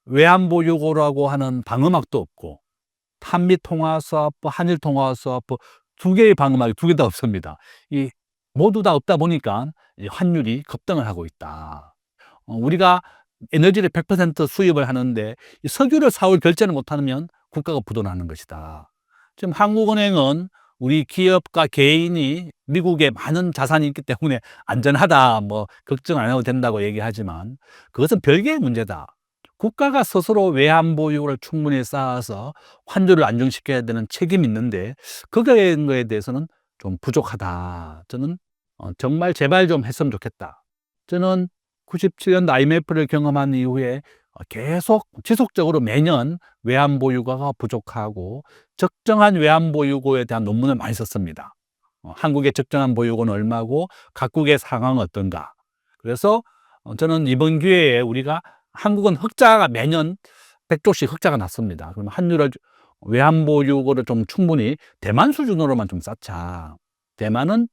외환보 요구라고 하는 방어막도 없고 한미 통화 수합, 한일 통화 수합 두 개의 방어막이 두 개 다 없습니다. 이 모두 다 없다 보니까 환율이 급등을 하고 있다. 우리가 에너지를 100% 수입을 하는데 이 석유를 4월 결제를 못하면 국가가 부도나는 것이다. 지금 한국은행은 우리 기업과 개인이 미국에 많은 자산이 있기 때문에 안전하다, 뭐 걱정 안 해도 된다고 얘기하지만 그것은 별개의 문제다. 국가가 스스로 외환보유고를 충분히 쌓아서 환율을 안정시켜야 되는 책임이 있는데 그거에 대해서는 좀 부족하다. 저는 정말 제발 좀 했으면 좋겠다. 저는 97년도 IMF를 경험한 이후에 계속 지속적으로 매년 외환보유고가 부족하고 적정한 외환보유고에 대한 논문을 많이 썼습니다. 한국의 적정한 보유고는 얼마고 각국의 상황은 어떤가. 그래서 저는 이번 기회에 우리가 한국은 흑자가 매년 100조씩 흑자가 났습니다. 그러면 환율을 외환보유고를 좀 충분히 대만 수준으로만 좀 쌓자. 대만은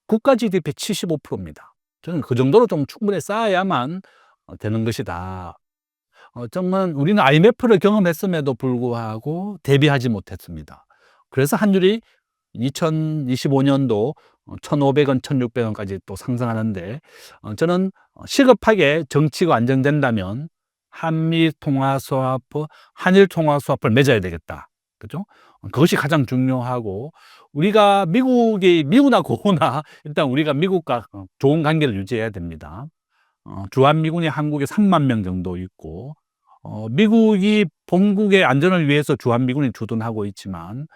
국가 GDP 75%입니다. 저는 그 정도로 좀 충분히 쌓아야만 되는 것이다. 정말 우리는 IMF를 경험했음에도 불구하고 대비하지 못했습니다. 그래서 환율이 2025년도 1,500원, 1,600원까지 또 상승하는데 저는 시급하게 정치가 안정된다면 한미 통화 수합, 한일 통화 수합을 맺어야 되겠다. 그죠? 그것이 가장 중요하고 우리가 미우나 고우나 일단 우리가 미국과 좋은 관계를 유지해야 됩니다. 주한미군이 한국에 3만 명 정도 있고 미국이 본국의 안전을 위해서 주한미군이 주둔하고 있지만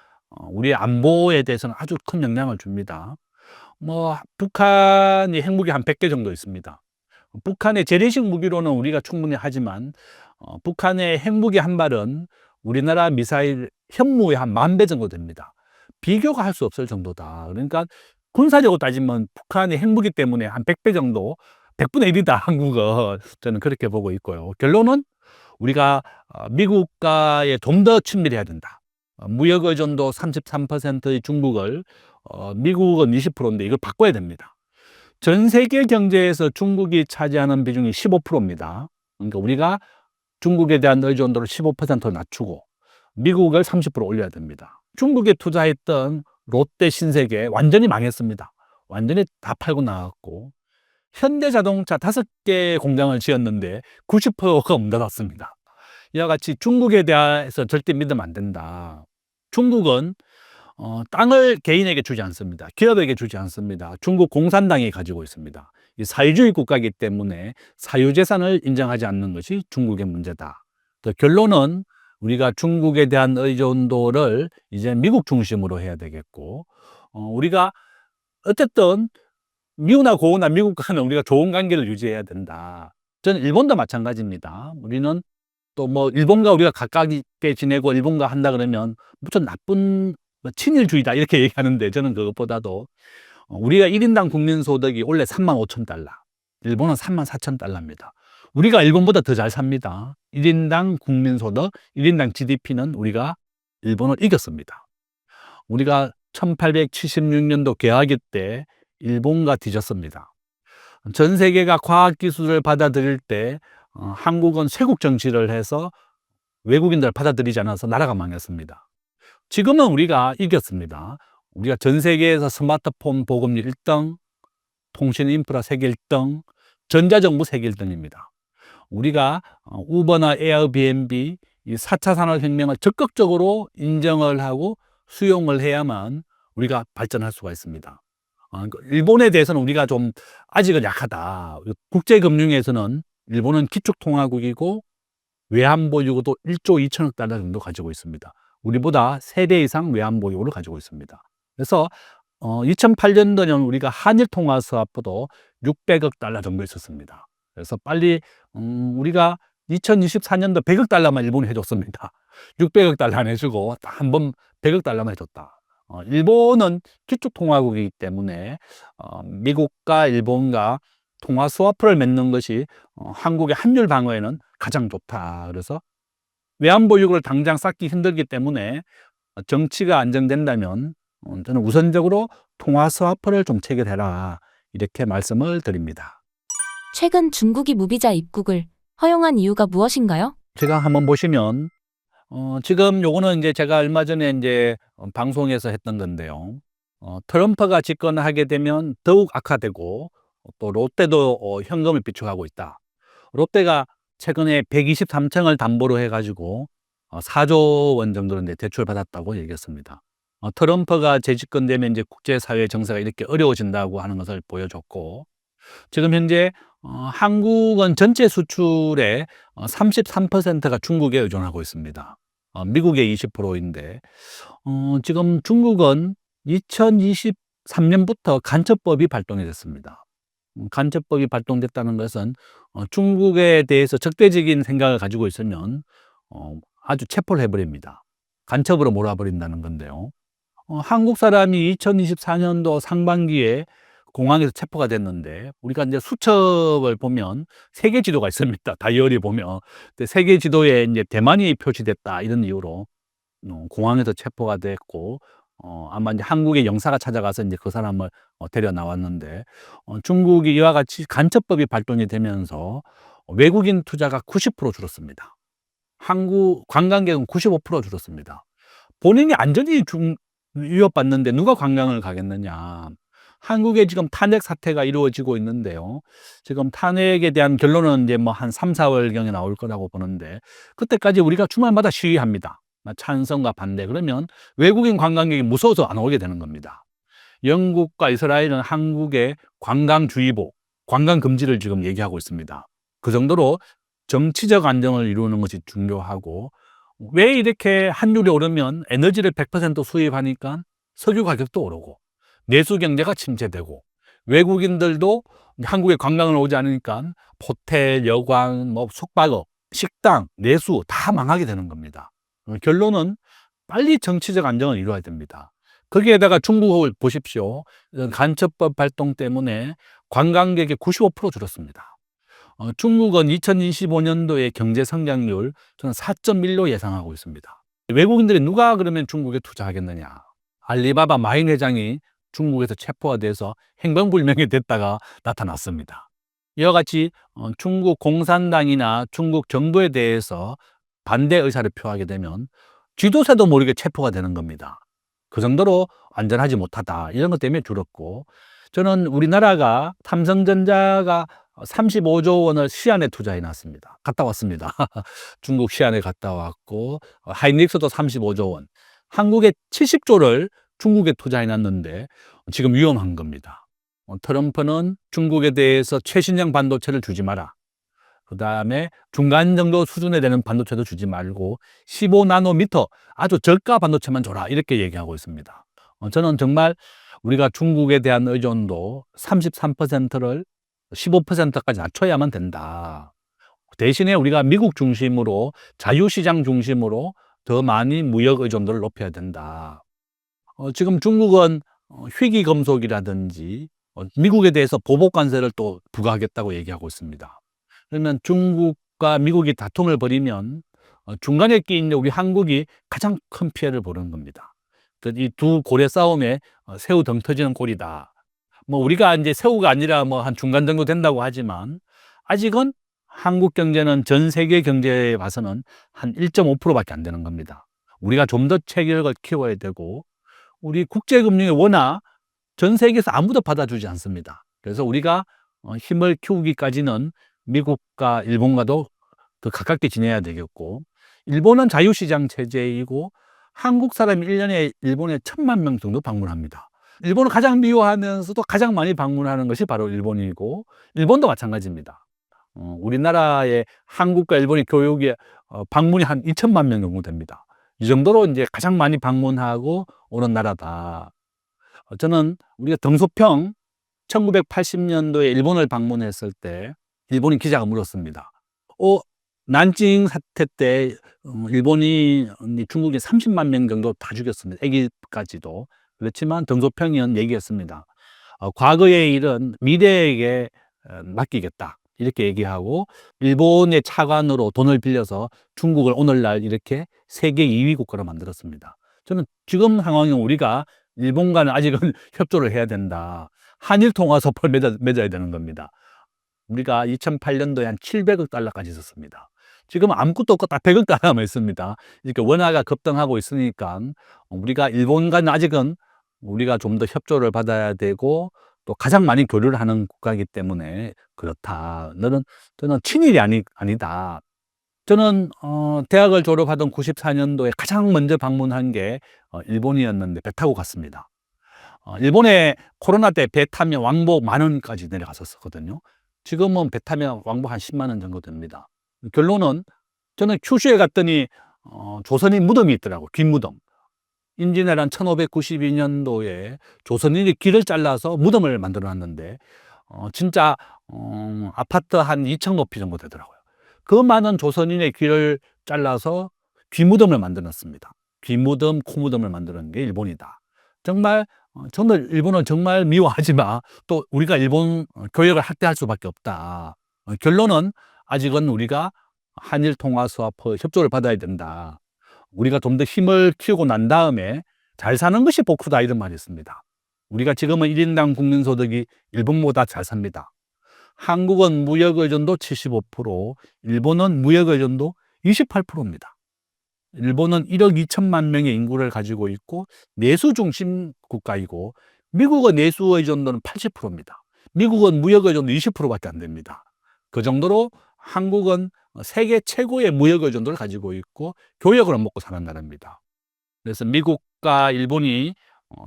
우리 안보에 대해서는 아주 큰 영향을 줍니다. 뭐 북한이 핵무기 한 100개 정도 있습니다. 북한의 재래식 무기로는 우리가 충분히 하지만 북한의 핵무기 한 발은 우리나라 미사일 현무의 한 10,000배 정도 됩니다. 비교가 할 수 없을 정도다. 그러니까 군사적으로 따지면 북한의 핵무기 때문에 한 100배 정도, 100분의 1이다 한국은. 저는 그렇게 보고 있고요. 결론은 우리가 미국과의 좀 더 친밀해야 된다. 무역 의존도 33%의 중국을 미국은 20%인데 이걸 바꿔야 됩니다. 전 세계 경제에서 중국이 차지하는 비중이 15%입니다. 그러니까 우리가 중국에 대한 의존도를 15% 낮추고 미국을 30% 올려야 됩니다. 중국에 투자했던 롯데 신세계 완전히 망했습니다. 완전히 다 팔고 나갔고 현대자동차 5개 공장을 지었는데 90%가 문 닫았습니다. 이와 같이 중국에 대해서 절대 믿으면 안 된다. 중국은 땅을 개인에게 주지 않습니다. 기업에게 주지 않습니다. 중국 공산당이 가지고 있습니다. 이 사회주의 국가이기 때문에 사유재산을 인정하지 않는 것이 중국의 문제다. 결론은 우리가 중국에 대한 의존도를 이제 미국 중심으로 해야 되겠고 우리가 어쨌든 미우나 고우나 미국과는 우리가 좋은 관계를 유지해야 된다. 저는 일본도 마찬가지입니다. 우리는 또 뭐 일본과 우리가 가깝게 지내고 일본과 한다 그러면 무슨 나쁜 친일주의다 이렇게 얘기하는데 저는 그것보다도 우리가 1인당 국민소득이 원래 35,000달러 일본은 34,000달러입니다. 우리가 일본보다 더 잘 삽니다. 1인당 국민소득, 1인당 GDP는 우리가 일본을 이겼습니다. 우리가 1876년도 개화기 때 일본과 뒤졌습니다. 전 세계가 과학기술을 받아들일 때 한국은 쇄국 정치를 해서 외국인들을 받아들이지 않아서 나라가 망했습니다. 지금은 우리가 이겼습니다. 우리가 전 세계에서 스마트폰 보급률 1등, 통신 인프라 세계 1등, 전자정부 세계 1등입니다. 우리가 우버나 에어비앤비 이 4차 산업혁명을 적극적으로 인정을 하고 수용을 해야만 우리가 발전할 수가 있습니다. 일본에 대해서는 우리가 좀 아직은 약하다. 국제금융에서는 일본은 기축통화국이고 외환보유고도 1조 2천억 달러 정도 가지고 있습니다. 우리보다 3배 이상 외환보유고를 가지고 있습니다. 그래서 2008년도에는 우리가 한일통화사업부도 600억 달러 정도 있었습니다. 그래서 빨리 우리가 2024년도 100억 달러만 일본이 해줬습니다. 600억 달러 안 해주고 한 번 100억 달러만 해줬다. 일본은 기축통화국이기 때문에 미국과 일본과 통화 스와프를 맺는 것이 한국의 환율 방어에는 가장 좋다. 그래서 외환보유고를 당장 쌓기 힘들기 때문에 정치가 안정된다면 저는 우선적으로 통화 스와프를 좀 체결해라. 이렇게 말씀을 드립니다. 최근 중국이 무비자 입국을 허용한 이유가 무엇인가요? 제가 한번 보시면 지금 요거는 이제 제가 얼마 전에 이제 방송에서 했던 건데요. 트럼프가 집권하게 되면 더욱 악화되고 또 롯데도 현금을 비축하고 있다. 롯데가 최근에 123층을 담보로 해가지고 4조 원 정도는 이제 대출을 받았다고 얘기했습니다. 트럼프가 재집권되면 이제 국제사회 정세가 이렇게 어려워진다고 하는 것을 보여줬고, 지금 현재 한국은 전체 수출의 33%가 중국에 의존하고 있습니다. 미국의 20%인데 지금 중국은 2023년부터 간첩법이 발동이 됐습니다. 간첩법이 발동됐다는 것은 중국에 대해서 적대적인 생각을 가지고 있으면 아주 체포를 해버립니다. 간첩으로 몰아버린다는 건데요. 한국 사람이 2024년도 상반기에 공항에서 체포가 됐는데, 우리가 이제 수첩을 보면 세계 지도가 있습니다. 다이어리 보면. 근데 세계 지도에 이제 대만이 표시됐다. 이런 이유로 공항에서 체포가 됐고, 아마 이제 한국의 영사가 찾아가서 이제 그 사람을 데려 나왔는데, 중국이 이와 같이 간첩법이 발동이 되면서 외국인 투자가 90% 줄었습니다. 한국 관광객은 95% 줄었습니다. 본인이 안전이 위협받는데 누가 관광을 가겠느냐. 한국에 지금 탄핵 사태가 이루어지고 있는데요. 지금 탄핵에 대한 결론은 이제 뭐 한 3, 4월경에 나올 거라고 보는데, 그때까지 우리가 주말마다 시위합니다. 찬성과 반대. 그러면 외국인 관광객이 무서워서 안 오게 되는 겁니다. 영국과 이스라엘은 한국의 관광주의보, 관광금지를 지금 얘기하고 있습니다. 그 정도로 정치적 안정을 이루는 것이 중요하고, 왜 이렇게 환율이 오르면 에너지를 100% 수입하니까 석유 가격도 오르고, 내수 경제가 침체되고, 외국인들도 한국에 관광을 오지 않으니까 호텔, 여관, 뭐 숙박업, 식당, 내수 다 망하게 되는 겁니다. 결론은 빨리 정치적 안정을 이루어야 됩니다. 거기에다가 중국을 보십시오. 간첩법 발동 때문에 관광객이 95% 줄었습니다. 중국은 2025년도에 경제 성장률 저는 4.1로 예상하고 있습니다. 외국인들이 누가 그러면 중국에 투자하겠느냐. 알리바바 마인 회장이 중국에서 체포가 돼서 행방불명이 됐다가 나타났습니다. 이와 같이 중국 공산당이나 중국 정부에 대해서 반대 의사를 표하게 되면 쥐도새도 모르게 체포가 되는 겁니다. 그 정도로 안전하지 못하다. 이런 것 때문에 줄었고, 저는 우리나라가 삼성전자가 35조 원을 시안에 투자해 놨습니다. 갔다 왔습니다. 중국 시안에 갔다 왔고, 하이닉스도 35조 원. 한국에 70조를 중국에 투자해 놨는데 지금 위험한 겁니다. 트럼프는 중국에 대해서 최신형 반도체를 주지 마라. 그 다음에 중간 정도 수준에 되는 반도체도 주지 말고 15나노미터 아주 저가 반도체만 줘라. 이렇게 얘기하고 있습니다. 저는 정말 우리가 중국에 대한 의존도 33%를 15%까지 낮춰야만 된다. 대신에 우리가 미국 중심으로, 자유시장 중심으로 더 많이 무역 의존도를 높여야 된다. 지금 중국은 희귀금속이라든지 미국에 대해서 보복 관세를 또 부과하겠다고 얘기하고 있습니다. 그러면 중국과 미국이 다툼을 벌이면 중간에 끼인 우리 한국이 가장 큰 피해를 보는 겁니다. 이 두 고래 싸움에 새우 등 터지는 꼴이다. 뭐 우리가 이제 새우가 아니라 뭐 한 중간 정도 된다고 하지만 아직은 한국 경제는 전 세계 경제에 봐서는 한 1.5%밖에 안 되는 겁니다. 우리가 좀 더 체격을 키워야 되고 우리 국제금융이 워낙 전 세계에서 아무도 받아주지 않습니다. 그래서 우리가 힘을 키우기까지는 미국과 일본과도 더 가깝게 지내야 되겠고 일본은 자유시장 체제이고 한국 사람이 1년에 일본에 1,000만 명 정도 방문합니다. 일본을 가장 미워하면서도 가장 많이 방문하는 것이 바로 일본이고 일본도 마찬가지입니다. 우리나라의 한국과 일본의 교육에 방문이 한 2,000만 명 정도 됩니다. 이 정도로 이제 가장 많이 방문하고 오는 나라다. 저는 우리가 등소평 1980년도에 일본을 방문했을 때 일본인 기자가 물었습니다. 난징 사태 때 일본이 중국인 30만 명 정도 다 죽였습니다. 아기까지도. 그렇지만 등소평은 얘기했습니다. 과거의 일은 미래에게 맡기겠다. 이렇게 얘기하고 일본의 차관으로 돈을 빌려서 중국을 오늘날 이렇게 세계 2위 국가로 만들었습니다. 저는 지금 상황에 우리가 일본과는 아직은 협조를 해야 된다. 한일 통화서를 맺어야 되는 겁니다. 우리가 2008년도에 한 700억 달러까지 있었습니다. 지금 아무것도 없고 딱 100억 달러만 있습니다. 이렇게 원화가 급등하고 있으니까 우리가 일본과는 아직은 우리가 좀 더 협조를 받아야 되고 또 가장 많이 교류를 하는 국가이기 때문에 그렇다. 저는 친일이 아니다. 저는 대학을 졸업하던 94년도에 가장 먼저 방문한 게 일본이었는데 배 타고 갔습니다. 일본에 코로나 때 배 타면 왕복 10,000원까지 내려갔었거든요. 지금은 배 타면 왕복 한 10만 원 정도 됩니다. 결론은 저는 큐슈에 갔더니 조선인 무덤이 있더라고요. 긴 무덤. 임진왜란 1592년도에 조선인이 길을 잘라서 무덤을 만들어 놨는데 진짜 아파트 한 2층 높이 정도 되더라고요. 그 많은 조선인의 귀를 잘라서 귀무덤을 만들어 놨습니다. 귀무덤, 코무덤을 만드는 게 일본이다. 정말 저는 일본은 정말 미워하지만 또 우리가 일본 교역을 학대할 수밖에 없다. 결론은 아직은 우리가 한일 통화 수합 협조를 받아야 된다. 우리가 좀 더 힘을 키우고 난 다음에 잘 사는 것이 복후다 이런 말이 있습니다. 우리가 지금은 1인당 국민소득이 일본보다 잘 삽니다. 한국은 무역 의존도 75%, 일본은 무역 의존도 28%입니다. 일본은 1억 2천만 명의 인구를 가지고 있고 내수 중심 국가이고 미국은 내수 의존도는 80%입니다. 미국은 무역 의존도 20%밖에 안 됩니다. 그 정도로 한국은 세계 최고의 무역 의존도를 가지고 있고 교역으로 먹고 사는 나라입니다. 그래서 미국과 일본이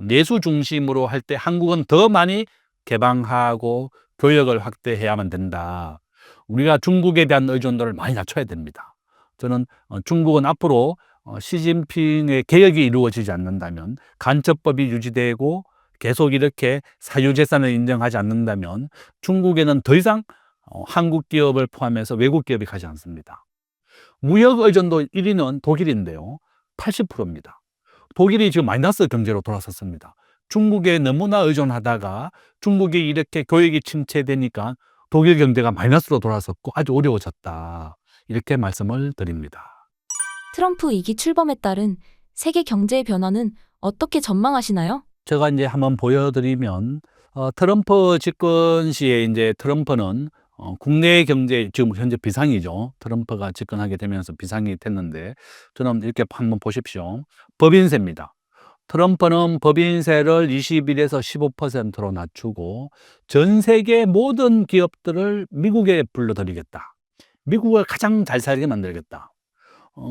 내수 중심으로 할 때 한국은 더 많이 개방하고 교역을 확대해야만 된다. 우리가 중국에 대한 의존도를 많이 낮춰야 됩니다. 저는 중국은 앞으로 시진핑의 개혁이 이루어지지 않는다면 간첩법이 유지되고 계속 이렇게 사유재산을 인정하지 않는다면 중국에는 더 이상 한국 기업을 포함해서 외국 기업이 가지 않습니다. 무역 의존도 1위는 독일인데요. 80%입니다. 독일이 지금 마이너스 경제로 돌아섰습니다. 중국에 너무나 의존하다가 중국이 이렇게 교역이 침체되니까 독일 경제가 마이너스로 돌아섰고 아주 어려워졌다. 이렇게 말씀을 드립니다. 트럼프 2기 출범에 따른 세계 경제의 변화는 어떻게 전망하시나요? 제가 이제 한번 보여드리면 트럼프 집권 시에 이제 트럼프는 국내 경제 지금 현재 비상이죠. 트럼프가 집권하게 되면서 비상이 됐는데 저는 이렇게 한번 보십시오. 법인세입니다. 트럼프는 법인세를 21에서 15%로 낮추고 전 세계 모든 기업들을 미국에 불러들이겠다. 미국을 가장 잘 살게 만들겠다.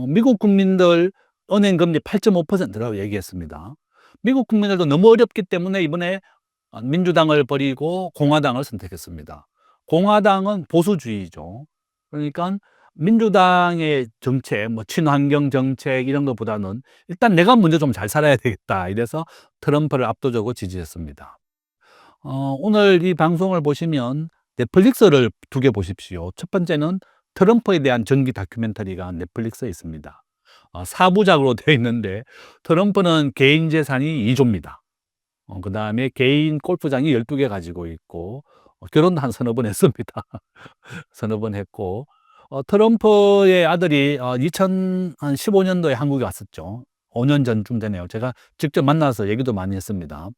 미국 국민들 은행 금리 8.5%라고 얘기했습니다. 미국 국민들도 너무 어렵기 때문에 이번에 민주당을 버리고 공화당을 선택했습니다. 공화당은 보수주의죠. 그러니까 민주당의 정책, 뭐 친환경 정책 이런 것보다는 일단 내가 먼저 좀 잘 살아야 되겠다. 이래서 트럼프를 압도적으로 지지했습니다. 오늘 이 방송을 보시면 넷플릭스를 두 개 보십시오. 첫 번째는 트럼프에 대한 전기 다큐멘터리가 넷플릭스에 있습니다. 4부작으로 되어 있는데 트럼프는 개인 재산이 2조입니다. 그다음에 개인 골프장이 12개 가지고 있고, 결혼도 한 서너 번 했습니다. 서너 번 했고, 트럼프의 아들이 2015년도에 한국에 왔었죠. 5년 전쯤 되네요. 제가 직접 만나서 얘기도 많이 했습니다.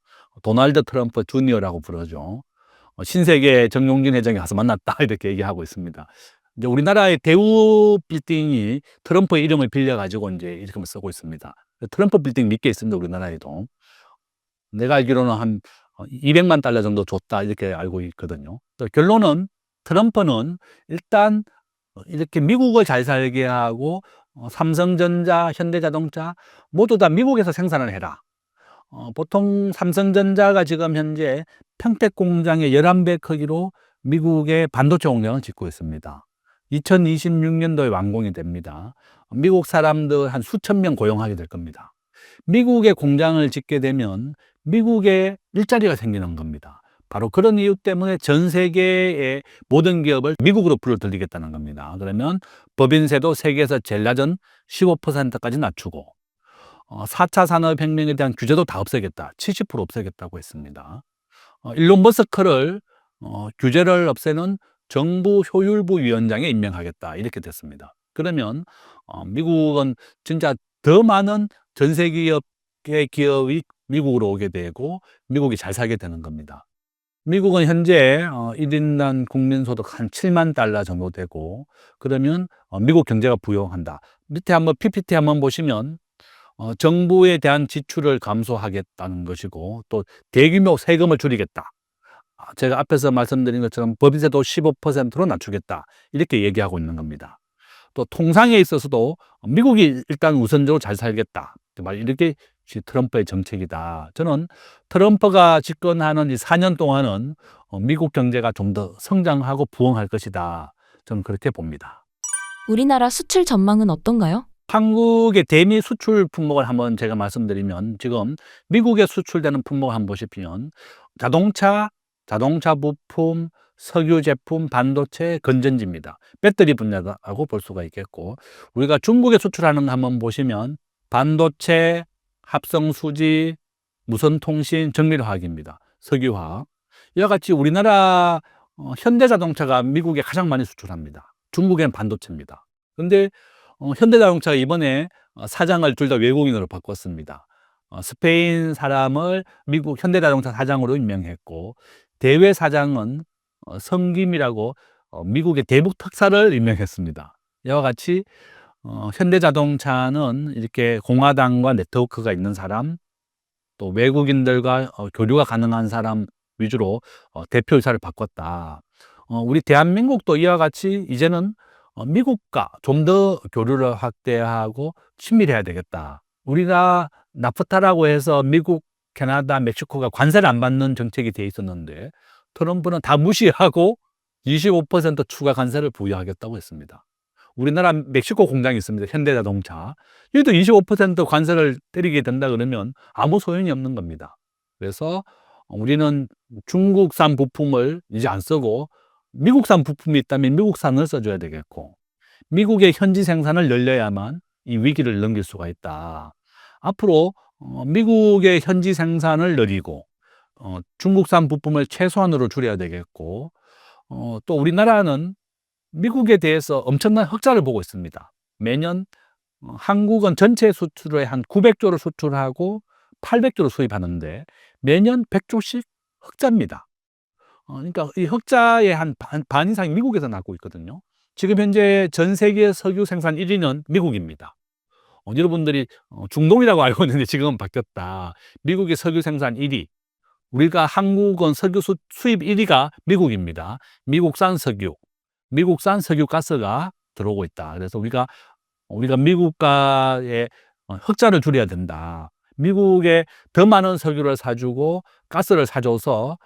도널드 트럼프 주니어라고 부르죠. 신세계 정용진 회장이 가서 만났다 이렇게 얘기하고 있습니다. 이제 우리나라의 대우 빌딩이 트럼프의 이름을 빌려가지고 이제 이렇게 쓰고 있습니다. 트럼프 빌딩 몇 개 있습니다, 우리나라에도. 내가 알기로는 한 200만 달러 정도 줬다 이렇게 알고 있거든요. 결론은 트럼프는 일단 이렇게 미국을 잘 살게 하고, 삼성전자, 현대자동차 모두 다 미국에서 생산을 해라. 보통 삼성전자가 지금 현재 평택 공장의 11배 크기로 미국의 반도체 공장을 짓고 있습니다. 2026년도에 완공이 됩니다. 미국 사람들 한 수천 명 고용하게 될 겁니다. 미국의 공장을 짓게 되면 미국에 일자리가 생기는 겁니다. 바로 그런 이유 때문에 전 세계의 모든 기업을 미국으로 불러들이겠다는 겁니다. 그러면 법인세도 세계에서 제일 낮은 15%까지 낮추고, 4차 산업혁명에 대한 규제도 다 없애겠다. 70% 없애겠다고 했습니다. 일론 머스크를 규제를 없애는 정부 효율부 위원장에 임명하겠다. 이렇게 됐습니다. 그러면 미국은 진짜 더 많은 전 세계 기업이 미국으로 오게 되고 미국이 잘 살게 되는 겁니다. 미국은 현재 1인당 국민소득 한 7만 달러 정도 되고, 그러면 미국 경제가 부양한다. 밑에 한번 PPT 한번 보시면 정부에 대한 지출을 감소하겠다는 것이고, 또 대규모 세금을 줄이겠다. 제가 앞에서 말씀드린 것처럼 법인세도 15%로 낮추겠다. 이렇게 얘기하고 있는 겁니다. 또 통상에 있어서도 미국이 일단 우선적으로 잘 살겠다. 이렇게 트럼프의 정책이다. 저는 트럼프가 집권하는 이 4년 동안은 미국 경제가 좀 더 성장하고 부흥할 것이다. 저는 그렇게 봅니다. 우리나라 수출 전망은 어떤가요? 한국의 대미 수출 품목을 한번 제가 말씀드리면, 지금 미국에 수출되는 품목을 한번 보시면 자동차 부품, 석유 제품, 반도체, 건전지입니다. 배터리 분야라고 볼 수가 있겠고, 우리가 중국에 수출하는 거 한번 보시면 반도체, 합성수지, 무선통신, 정밀화학입니다. 석유화학. 이와 같이 우리나라 현대자동차가 미국에 가장 많이 수출합니다. 중국엔 반도체입니다. 그런데 현대자동차가 이번에 사장을 둘 다 외국인으로 바꿨습니다. 스페인 사람을 미국 현대자동차 사장으로 임명했고, 대외 사장은 성김이라고 미국의 대북 특사를 임명했습니다. 이와 같이 현대자동차는 이렇게 공화당과 네트워크가 있는 사람, 또 외국인들과 교류가 가능한 사람 위주로 대표이사를 바꿨다. 우리 대한민국도 이와 같이 이제는 미국과 좀 더 교류를 확대하고 친밀해야 되겠다. 우리가 나프타라고 해서 미국, 캐나다, 멕시코가 관세를 안 받는 정책이 돼 있었는데, 트럼프는 다 무시하고 25% 추가 관세를 부여하겠다고 했습니다. 우리나라 멕시코 공장이 있습니다. 현대자동차. 여기도 25% 관세를 때리게 된다 그러면 아무 소용이 없는 겁니다. 그래서 우리는 중국산 부품을 이제 안 쓰고 미국산 부품이 있다면 미국산을 써줘야 되겠고, 미국의 현지 생산을 늘려야만 이 위기를 넘길 수가 있다. 앞으로 미국의 현지 생산을 늘리고, 중국산 부품을 최소한으로 줄여야 되겠고, 또 우리나라는 미국에 대해서 엄청난 흑자를 보고 있습니다. 매년 한국은 전체 수출의 한 900조를 수출하고 800조를 수입하는데 매년 100조씩 흑자입니다. 그러니까 이 흑자의 한 반 이상이 미국에서 나고 있거든요. 지금 현재 전 세계 석유 생산 1위는 미국입니다. 여러분들이 중동이라고 알고 있는데 지금은 바뀌었다. 미국의 석유 생산 1위. 우리가 한국은 석유 수입 1위가 미국입니다. 미국산 석유 가스가 들어오고 있다. 그래서 우리가 미국과의 흑자를 줄여야 된다. 미국에 더 많은 석유를 사주고 가스를 사줘서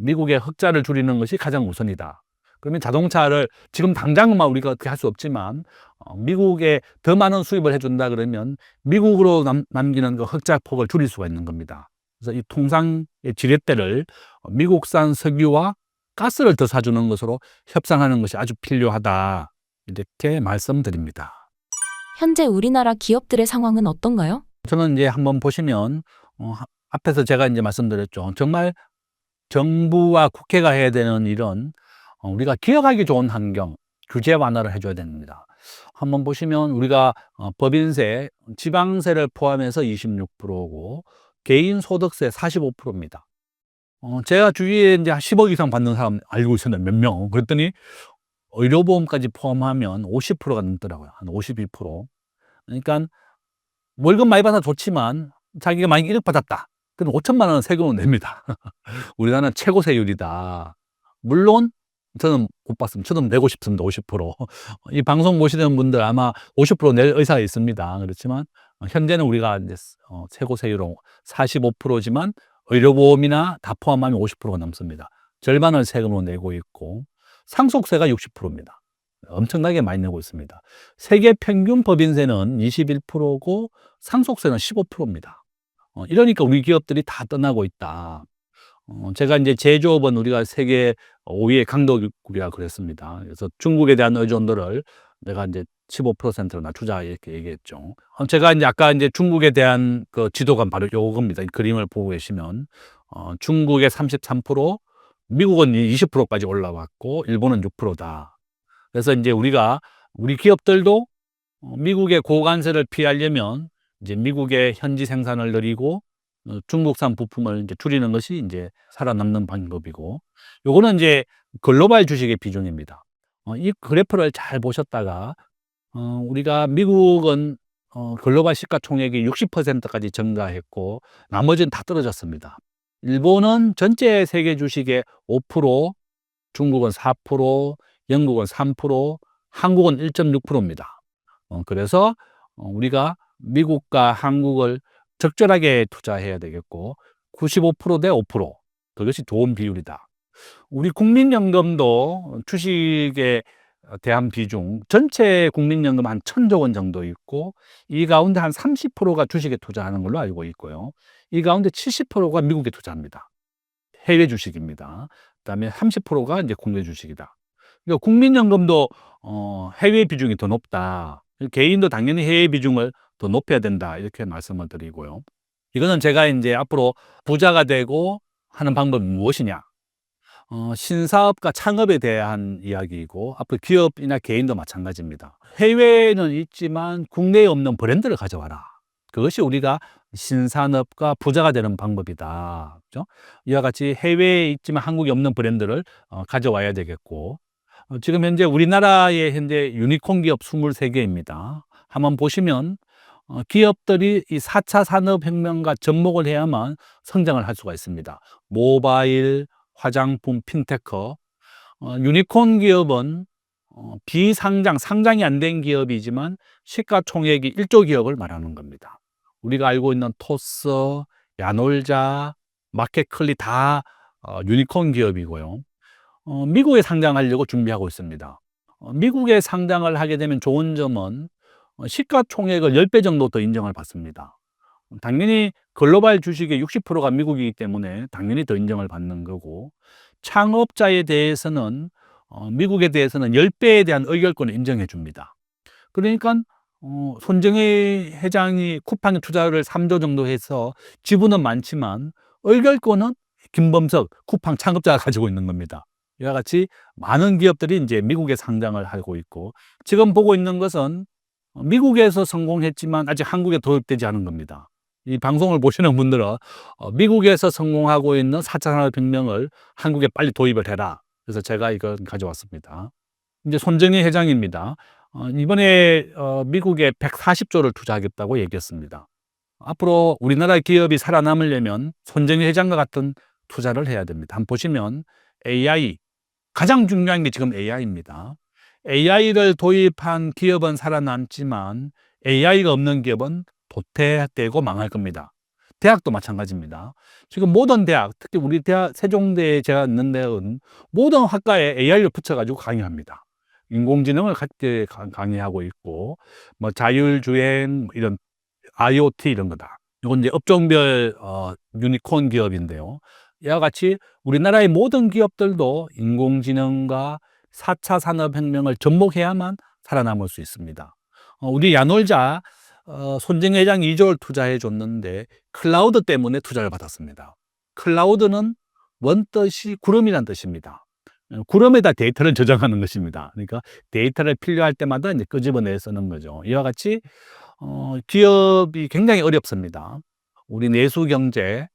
미국의 흑자를 줄이는 것이 가장 우선이다. 그러면 자동차를 지금 당장만 우리가 어떻게 할 수 없지만 미국에 더 많은 수입을 해준다 그러면 미국으로 남기는 그 흑자 폭을 줄일 수가 있는 겁니다. 그래서 이 통상의 지렛대를 미국산 석유와 가스를 더 사주는 것으로 협상하는 것이 아주 필요하다. 이렇게 말씀드립니다. 현재 우리나라 기업들의 상황은 어떤가요? 저는 이제 한번 보시면 앞에서 제가 이제 말씀드렸죠. 정말 정부와 국회가 해야 되는 일은 우리가 기억하기 좋은 환경, 규제 완화를 해줘야 됩니다. 한번 보시면 우리가 법인세, 지방세를 포함해서 26%고 개인 소득세 45%입니다. 제가 주위에 이제 한 10억 이상 받는 사람 알고 있었는데 몇 명. 그랬더니 의료보험까지 포함하면 50%가 넘더라고요. 한 52%. 그러니까 월급 많이 받아 좋지만 자기가 만약 1억 받았다. 그럼 5천만 원 세금을 냅니다. 우리나라는 최고 세율이다. 물론 저는 못 받습니다. 저도 내고 싶습니다. 50%. 이 방송 보시는 분들 아마 50%낼 의사가 있습니다. 그렇지만 현재는 우리가 이제 최고 세율은 45%지만 의료보험이나 다 포함하면 50%가 넘습니다. 절반을 세금으로 내고 있고 상속세가 60%입니다. 엄청나게 많이 내고 있습니다. 세계 평균 법인세는 21%고 상속세는 15%입니다. 이러니까 우리 기업들이 다 떠나고 있다. 제가 이제 제조업은 우리가 세계 5위의 강도국이라 그랬습니다. 그래서 중국에 대한 의존도를 내가 이제 15%로 낮추자 이렇게 얘기했죠. 제가 이제 아까 이제 중국에 대한 그 지도가 바로 요겁니다. 이 그림을 보고 계시면 중국의 33%, 미국은 20%까지 올라왔고 일본은 6%다. 그래서 이제 우리 기업들도 미국의 고관세를 피하려면 이제 미국의 현지 생산을 늘리고 중국산 부품을 이제 줄이는 것이 이제 살아남는 방법이고, 요거는 이제 글로벌 주식의 비중입니다. 이 그래프를 잘 보셨다가 우리가 미국은 글로벌 시가총액이 60%까지 증가했고 나머지는 다 떨어졌습니다. 일본은 전체 세계 주식의 5%, 중국은 4%, 영국은 3%, 한국은 1.6%입니다. 그래서 우리가 미국과 한국을 적절하게 투자해야 되겠고 95%대 5%, 그것이 좋은 비율이다. 우리 국민연금도 주식에 대한 비중, 전체 국민연금 한 1,000조 원 정도 있고 이 가운데 한 30%가 주식에 투자하는 걸로 알고 있고요. 이 가운데 70%가 미국에 투자합니다. 해외 주식입니다. 그다음에 30%가 이제 국내 주식이다. 그러니까 국민연금도 해외 비중이 더 높다. 개인도 당연히 해외 비중을 더 높여야 된다. 이렇게 말씀을 드리고요. 이거는 제가 이제 앞으로 부자가 되고 하는 방법이 무엇이냐? 신사업과 창업에 대한 이야기이고 앞으로 기업이나 개인도 마찬가지입니다. 해외에는 있지만 국내에 없는 브랜드를 가져와라. 그것이 우리가 신산업과 부자가 되는 방법이다. 그죠? 이와 같이 해외에 있지만 한국에 없는 브랜드를 가져와야 되겠고, 지금 현재 우리나라의 현재 유니콘 기업 23개입니다. 한번 보시면 기업들이 이 4차 산업혁명과 접목을 해야만 성장을 할 수가 있습니다. 모바일, 화장품, 핀테크. 유니콘 기업은 상장이 안 된 기업이지만 시가총액이 1조 기업을 말하는 겁니다. 우리가 알고 있는 토스, 야놀자, 마켓클리 다 유니콘 기업이고요. 미국에 상장하려고 준비하고 있습니다. 미국에 상장을 하게 되면 좋은 점은 시가총액을 10배 정도 더 인정을 받습니다. 당연히 글로벌 주식의 60%가 미국이기 때문에 당연히 더 인정을 받는 거고, 창업자에 대해서는 미국에 대해서는 10배에 대한 의결권을 인정해 줍니다. 그러니까 손정희 회장이 쿠팡에 투자를 3조 정도 해서 지분은 많지만 의결권은 김범석 쿠팡 창업자가 가지고 있는 겁니다. 이와 같이 많은 기업들이 이제 미국에 상장을 하고 있고, 지금 보고 있는 것은 미국에서 성공했지만 아직 한국에 도입되지 않은 겁니다. 이 방송을 보시는 분들은 미국에서 성공하고 있는 4차 산업혁명을 한국에 빨리 도입을 해라. 그래서 제가 이걸 가져왔습니다. 이제 손정희 회장입니다. 이번에 미국에 140조를 투자하겠다고 얘기했습니다. 앞으로 우리나라 기업이 살아남으려면 손정희 회장과 같은 투자를 해야 됩니다. 한번 보시면 AI, 가장 중요한 게 지금 AI입니다. AI를 도입한 기업은 살아남지만 AI가 없는 기업은 도태되고 망할 겁니다. 대학도 마찬가지입니다. 지금 모든 대학, 특히 우리 대학 세종대에 제가 있는 데는 모든 학과에 AI를 붙여가지고 강의합니다. 인공지능을 같이 강의하고 있고, 뭐 자율주행, 이런 IoT 이런 거다. 이건 이제 업종별 유니콘 기업인데요. 이와 같이 우리나라의 모든 기업들도 인공지능과 4차 산업혁명을 접목해야만 살아남을 수 있습니다. 우리 야놀자 손정 회장이 2조를 투자해 줬는데 클라우드 때문에 투자를 받았습니다. 클라우드는 원뜻이 구름이란 뜻입니다. 구름에다 데이터를 저장하는 것입니다. 그러니까 데이터를 필요할 때마다 이제 끄집어내 쓰는 거죠. 이와 같이 기업이 굉장히 어렵습니다. 우리 내수 경제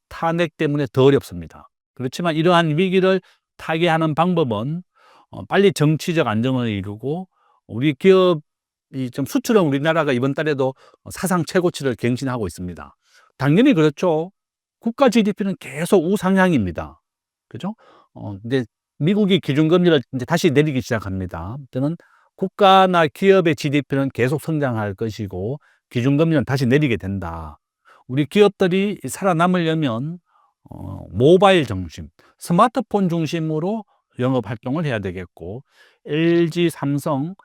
탄핵 때문에 더 어렵습니다. 그렇지만 이러한 위기를 타개하는 방법은 빨리 정치적 안정을 이루고 우리 기업이 좀 수출은 우리나라가 이번 달에도 사상 최고치를 갱신하고 있습니다. 당연히 그렇죠. 국가 GDP는 계속 우상향입니다. 그죠? 근데 미국이 기준금리를 이제 다시 내리기 시작합니다. 저는 국가나 기업의 GDP는 계속 성장할 것이고 기준금리는 다시 내리게 된다. 우리 기업들이 살아남으려면 모바일 중심, 스마트폰 중심으로 영업 활동을 해야 되겠고 LG, 삼성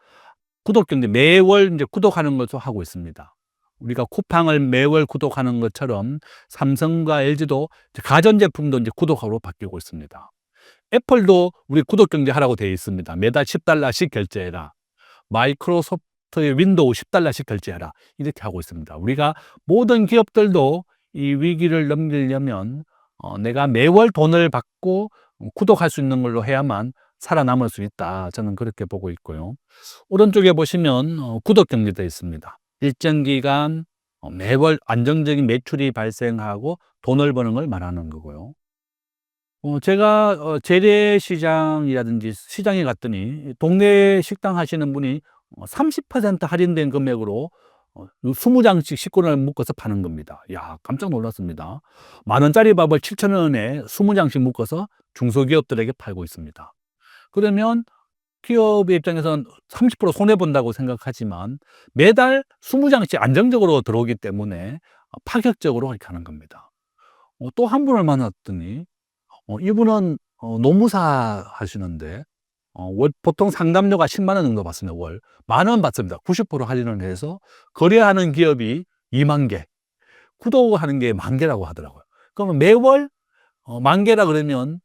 구독경제 매월 이제 구독하는 것도 하고 있습니다. 우리가 쿠팡을 매월 구독하는 것처럼 삼성과 LG도 가전제품도 이제 구독하러 바뀌고 있습니다. 애플도 우리 구독경제 하라고 되어 있습니다. 매달 $10씩 결제해라. 마이크로소프트의 윈도우 $10씩 결제해라. 이렇게 하고 있습니다. 우리가 모든 기업들도 이 위기를 넘기려면 내가 매월 돈을 받고 구독할 수 있는 걸로 해야만 살아남을 수 있다. 저는 그렇게 보고 있고요. 오른쪽에 보시면 구독경제도 있습니다. 일정 기간 매월 안정적인 매출이 발생하고 돈을 버는 걸 말하는 거고요. 제가 재래시장이라든지 시장에 갔더니 동네 식당 하시는 분이 30% 할인된 금액으로 20장씩 식권을 묶어서 파는 겁니다. 야, 깜짝 놀랐습니다. 10,000원짜리 밥을 7,000원에 20장씩 묶어서 중소기업들에게 팔고 있습니다. 그러면 기업의 입장에서는 30% 손해본다고 생각하지만 매달 20장씩 안정적으로 들어오기 때문에 파격적으로 이렇게 하는 겁니다. 또 한 분을 만났더니 이분은 노무사 하시는데 보통 상담료가 10만 원 정도 받습니다. 월. 10,000원 받습니다. 90% 할인을 해서 거래하는 기업이 2만 개, 구독하는 게 10,000개라고 하더라고요. 그러면 매월 10,000개라 그러면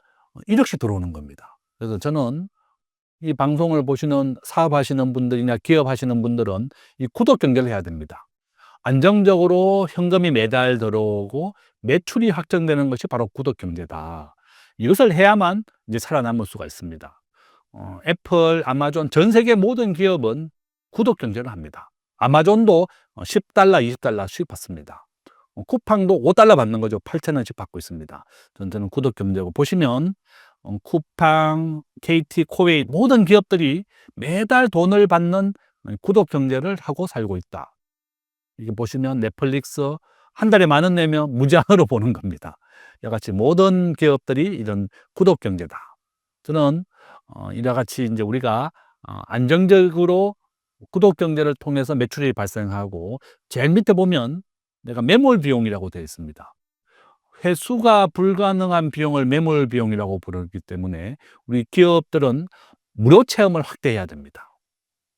1억씩 들어오는 겁니다. 그래서 저는 이 방송을 보시는 사업하시는 분들이나 기업하시는 분들은 이 구독 경제를 해야 됩니다. 안정적으로 현금이 매달 들어오고 매출이 확정되는 것이 바로 구독 경제다. 이것을 해야만 이제 살아남을 수가 있습니다. 애플, 아마존, 전 세계 모든 기업은 구독 경제를 합니다. 아마존도 $10, $20 수익 받습니다. 쿠팡도 $5 받는 거죠. 8,000원씩 받고 있습니다. 저는 구독 경제고 보시면 쿠팡, KT, 코웨이 모든 기업들이 매달 돈을 받는 구독 경제를 하고 살고 있다. 이게 보시면 넷플릭스 한 달에 10,000원 내면 무제한으로 보는 겁니다. 이와 같이 모든 기업들이 이런 구독 경제다. 저는 이와 같이 이제 우리가 안정적으로 구독 경제를 통해서 매출이 발생하고 제일 밑에 보면 내가 매몰 비용이라고 되어 있습니다. 회수가 불가능한 비용을 매몰 비용이라고 부르기 때문에 우리 기업들은 무료 체험을 확대해야 됩니다.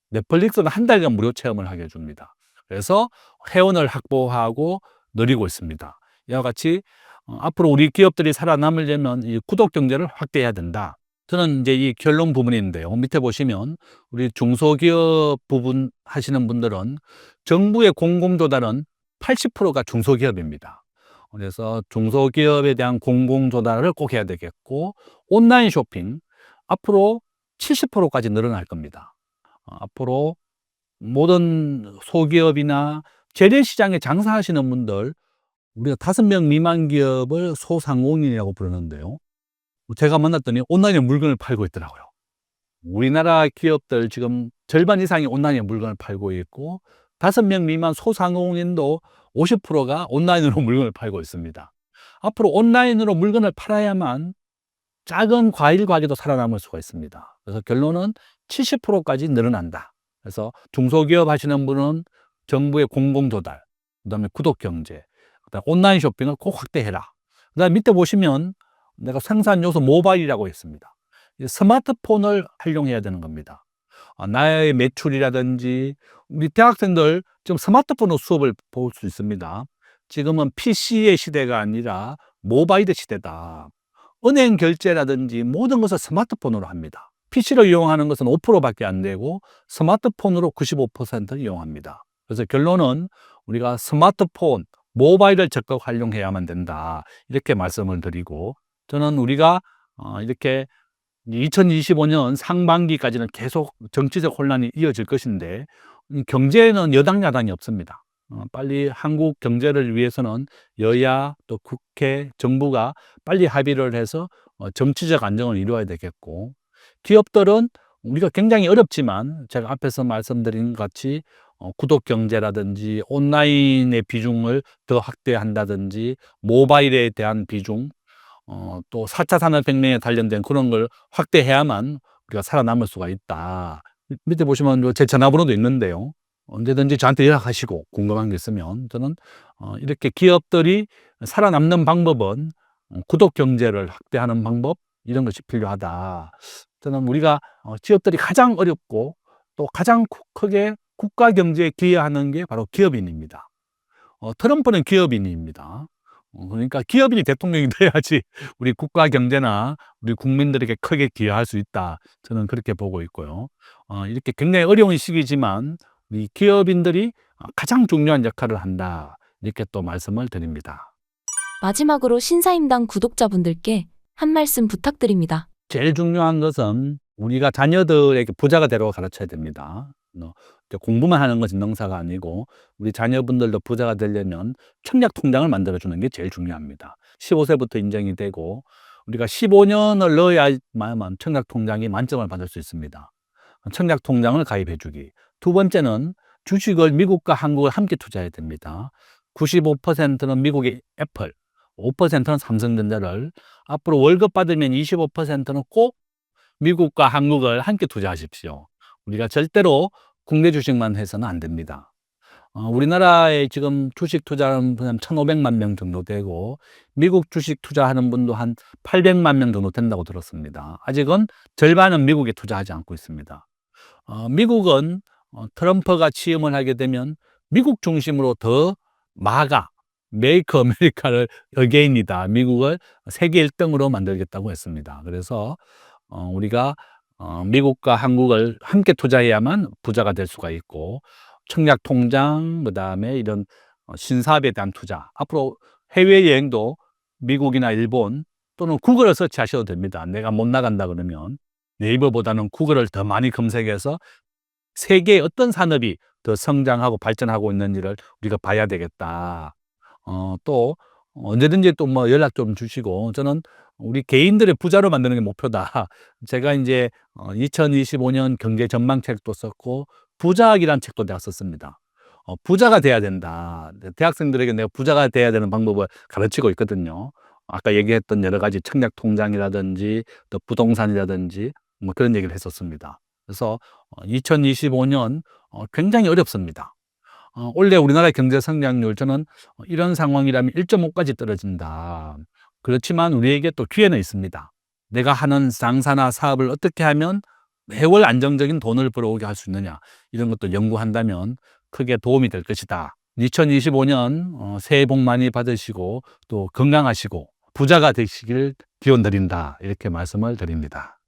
넷플릭스는 한 달간 무료 체험을 하게 해줍니다. 그래서 회원을 확보하고 늘리고 있습니다. 이와 같이 앞으로 우리 기업들이 살아남으려면 이 구독 경제를 확대해야 된다. 저는 이제 이 결론 부분인데요. 밑에 보시면 우리 중소기업 부분 하시는 분들은 정부의 공공조달은 80%가 중소기업입니다. 그래서 중소기업에 대한 공공조달을 꼭 해야 되겠고 온라인 쇼핑 앞으로 70%까지 늘어날 겁니다. 앞으로 모든 소기업이나 재래시장에 장사하시는 분들 우리가 5명 미만 기업을 소상공인이라고 부르는데요. 제가 만났더니 온라인에 물건을 팔고 있더라고요. 우리나라 기업들 지금 절반 이상이 온라인에 물건을 팔고 있고 5명 미만 소상공인도 50%가 온라인으로 물건을 팔고 있습니다. 앞으로 온라인으로 물건을 팔아야만 작은 과일 가게도 살아남을 수가 있습니다. 그래서 결론은 70%까지 늘어난다. 그래서 중소기업 하시는 분은 정부의 공공조달, 그다음에 구독경제, 그다음에 온라인 쇼핑을 꼭 확대해라. 그다음에 밑에 보시면 내가 생산 요소 모바일이라고 했습니다. 스마트폰을 활용해야 되는 겁니다. 나의 매출이라든지 우리 대학생들 지금 스마트폰으로 수업을 볼 수 있습니다. 지금은 PC의 시대가 아니라 모바일의 시대다. 은행 결제라든지 모든 것을 스마트폰으로 합니다. PC를 이용하는 것은 5%밖에 안 되고 스마트폰으로 95% 이용합니다. 그래서 결론은 우리가 스마트폰, 모바일을 적극 활용해야만 된다. 이렇게 말씀을 드리고, 저는 우리가 이렇게 2025년 상반기까지는 계속 정치적 혼란이 이어질 것인데, 이 경제는 여당, 야당이 없습니다. 빨리 한국 경제를 위해서는 여야 또 국회, 정부가 빨리 합의를 해서 정치적 안정을 이루어야 되겠고, 기업들은 우리가 굉장히 어렵지만 제가 앞에서 말씀드린 것 같이 구독 경제라든지 온라인의 비중을 더 확대한다든지 모바일에 대한 비중, 또 4차 산업혁명에 관련된 그런 걸 확대해야만 우리가 살아남을 수가 있다. 밑에 보시면 제 전화번호도 있는데요. 언제든지 저한테 연락하시고 궁금한 게 있으면 저는 이렇게 기업들이 살아남는 방법은 구독 경제를 확대하는 방법, 이런 것이 필요하다. 저는 우리가 기업들이 가장 어렵고 또 가장 크게 국가 경제에 기여하는 게 바로 기업인입니다. 트럼프는 기업인입니다. 그러니까 기업인이 대통령이 돼야지 우리 국가 경제나 우리 국민들에게 크게 기여할 수 있다. 저는 그렇게 보고 있고요. 이렇게 굉장히 어려운 시기지만 우리 기업인들이 가장 중요한 역할을 한다. 이렇게 또 말씀을 드립니다. 마지막으로 신사임당 구독자분들께 한 말씀 부탁드립니다. 제일 중요한 것은 우리가 자녀들에게 부자가 되라고 가르쳐야 됩니다. 공부만 하는 것이 능사가 아니고 우리 자녀분들도 부자가 되려면 청약 통장을 만들어주는 게 제일 중요합니다. 15세부터 인정이 되고 우리가 15년을 넣어야만 청약 통장이 만점을 받을 수 있습니다. 청약 통장을 가입해주기. 두 번째는 주식을 미국과 한국을 함께 투자해야 됩니다. 95%는 미국의 애플, 5%는 삼성전자를, 앞으로 월급 받으면 25%는 꼭 미국과 한국을 함께 투자하십시오. 우리가 절대로 국내 주식만 해서는 안 됩니다. 우리나라에 지금 주식 투자하는 분 한 1,500만 명 정도 되고 미국 주식 투자하는 분도 한 800만 명 정도 된다고 들었습니다. 아직은 절반은 미국에 투자하지 않고 있습니다. 미국은 트럼프가 취임을 하게 되면 미국 중심으로 더 메이크 아메리카를 어게인이다. 미국을 세계 1등으로 만들겠다고 했습니다. 그래서 우리가 미국과 한국을 함께 투자해야만 부자가 될 수가 있고, 청약 통장, 그다음에 이런 신사업에 대한 투자, 앞으로 해외여행도 미국이나 일본 또는 구글을 서치하셔도 됩니다. 내가 못 나간다 그러면 네이버보다는 구글을 더 많이 검색해서 세계의 어떤 산업이 더 성장하고 발전하고 있는지를 우리가 봐야 되겠다. 또 언제든지 또 뭐 연락 좀 주시고, 저는 우리 개인들의 부자로 만드는 게 목표다. 제가 이제 2025년 경제 전망책도 썼고 부자학이라는 책도 내가 썼습니다. 부자가 돼야 된다. 대학생들에게 내가 부자가 돼야 되는 방법을 가르치고 있거든요. 아까 얘기했던 여러 가지 청약 통장이라든지 또 부동산이라든지 뭐 그런 얘기를 했었습니다. 그래서 2025년 굉장히 어렵습니다. 올해 우리나라의 경제 성장률, 저는 이런 상황이라면 1.5까지 떨어진다. 그렇지만 우리에게 또 기회는 있습니다. 내가 하는 장사나 사업을 어떻게 하면 매월 안정적인 돈을 벌어오게 할 수 있느냐, 이런 것도 연구한다면 크게 도움이 될 것이다. 2025년 새해 복 많이 받으시고 또 건강하시고 부자가 되시길 기원 드린다. 이렇게 말씀을 드립니다.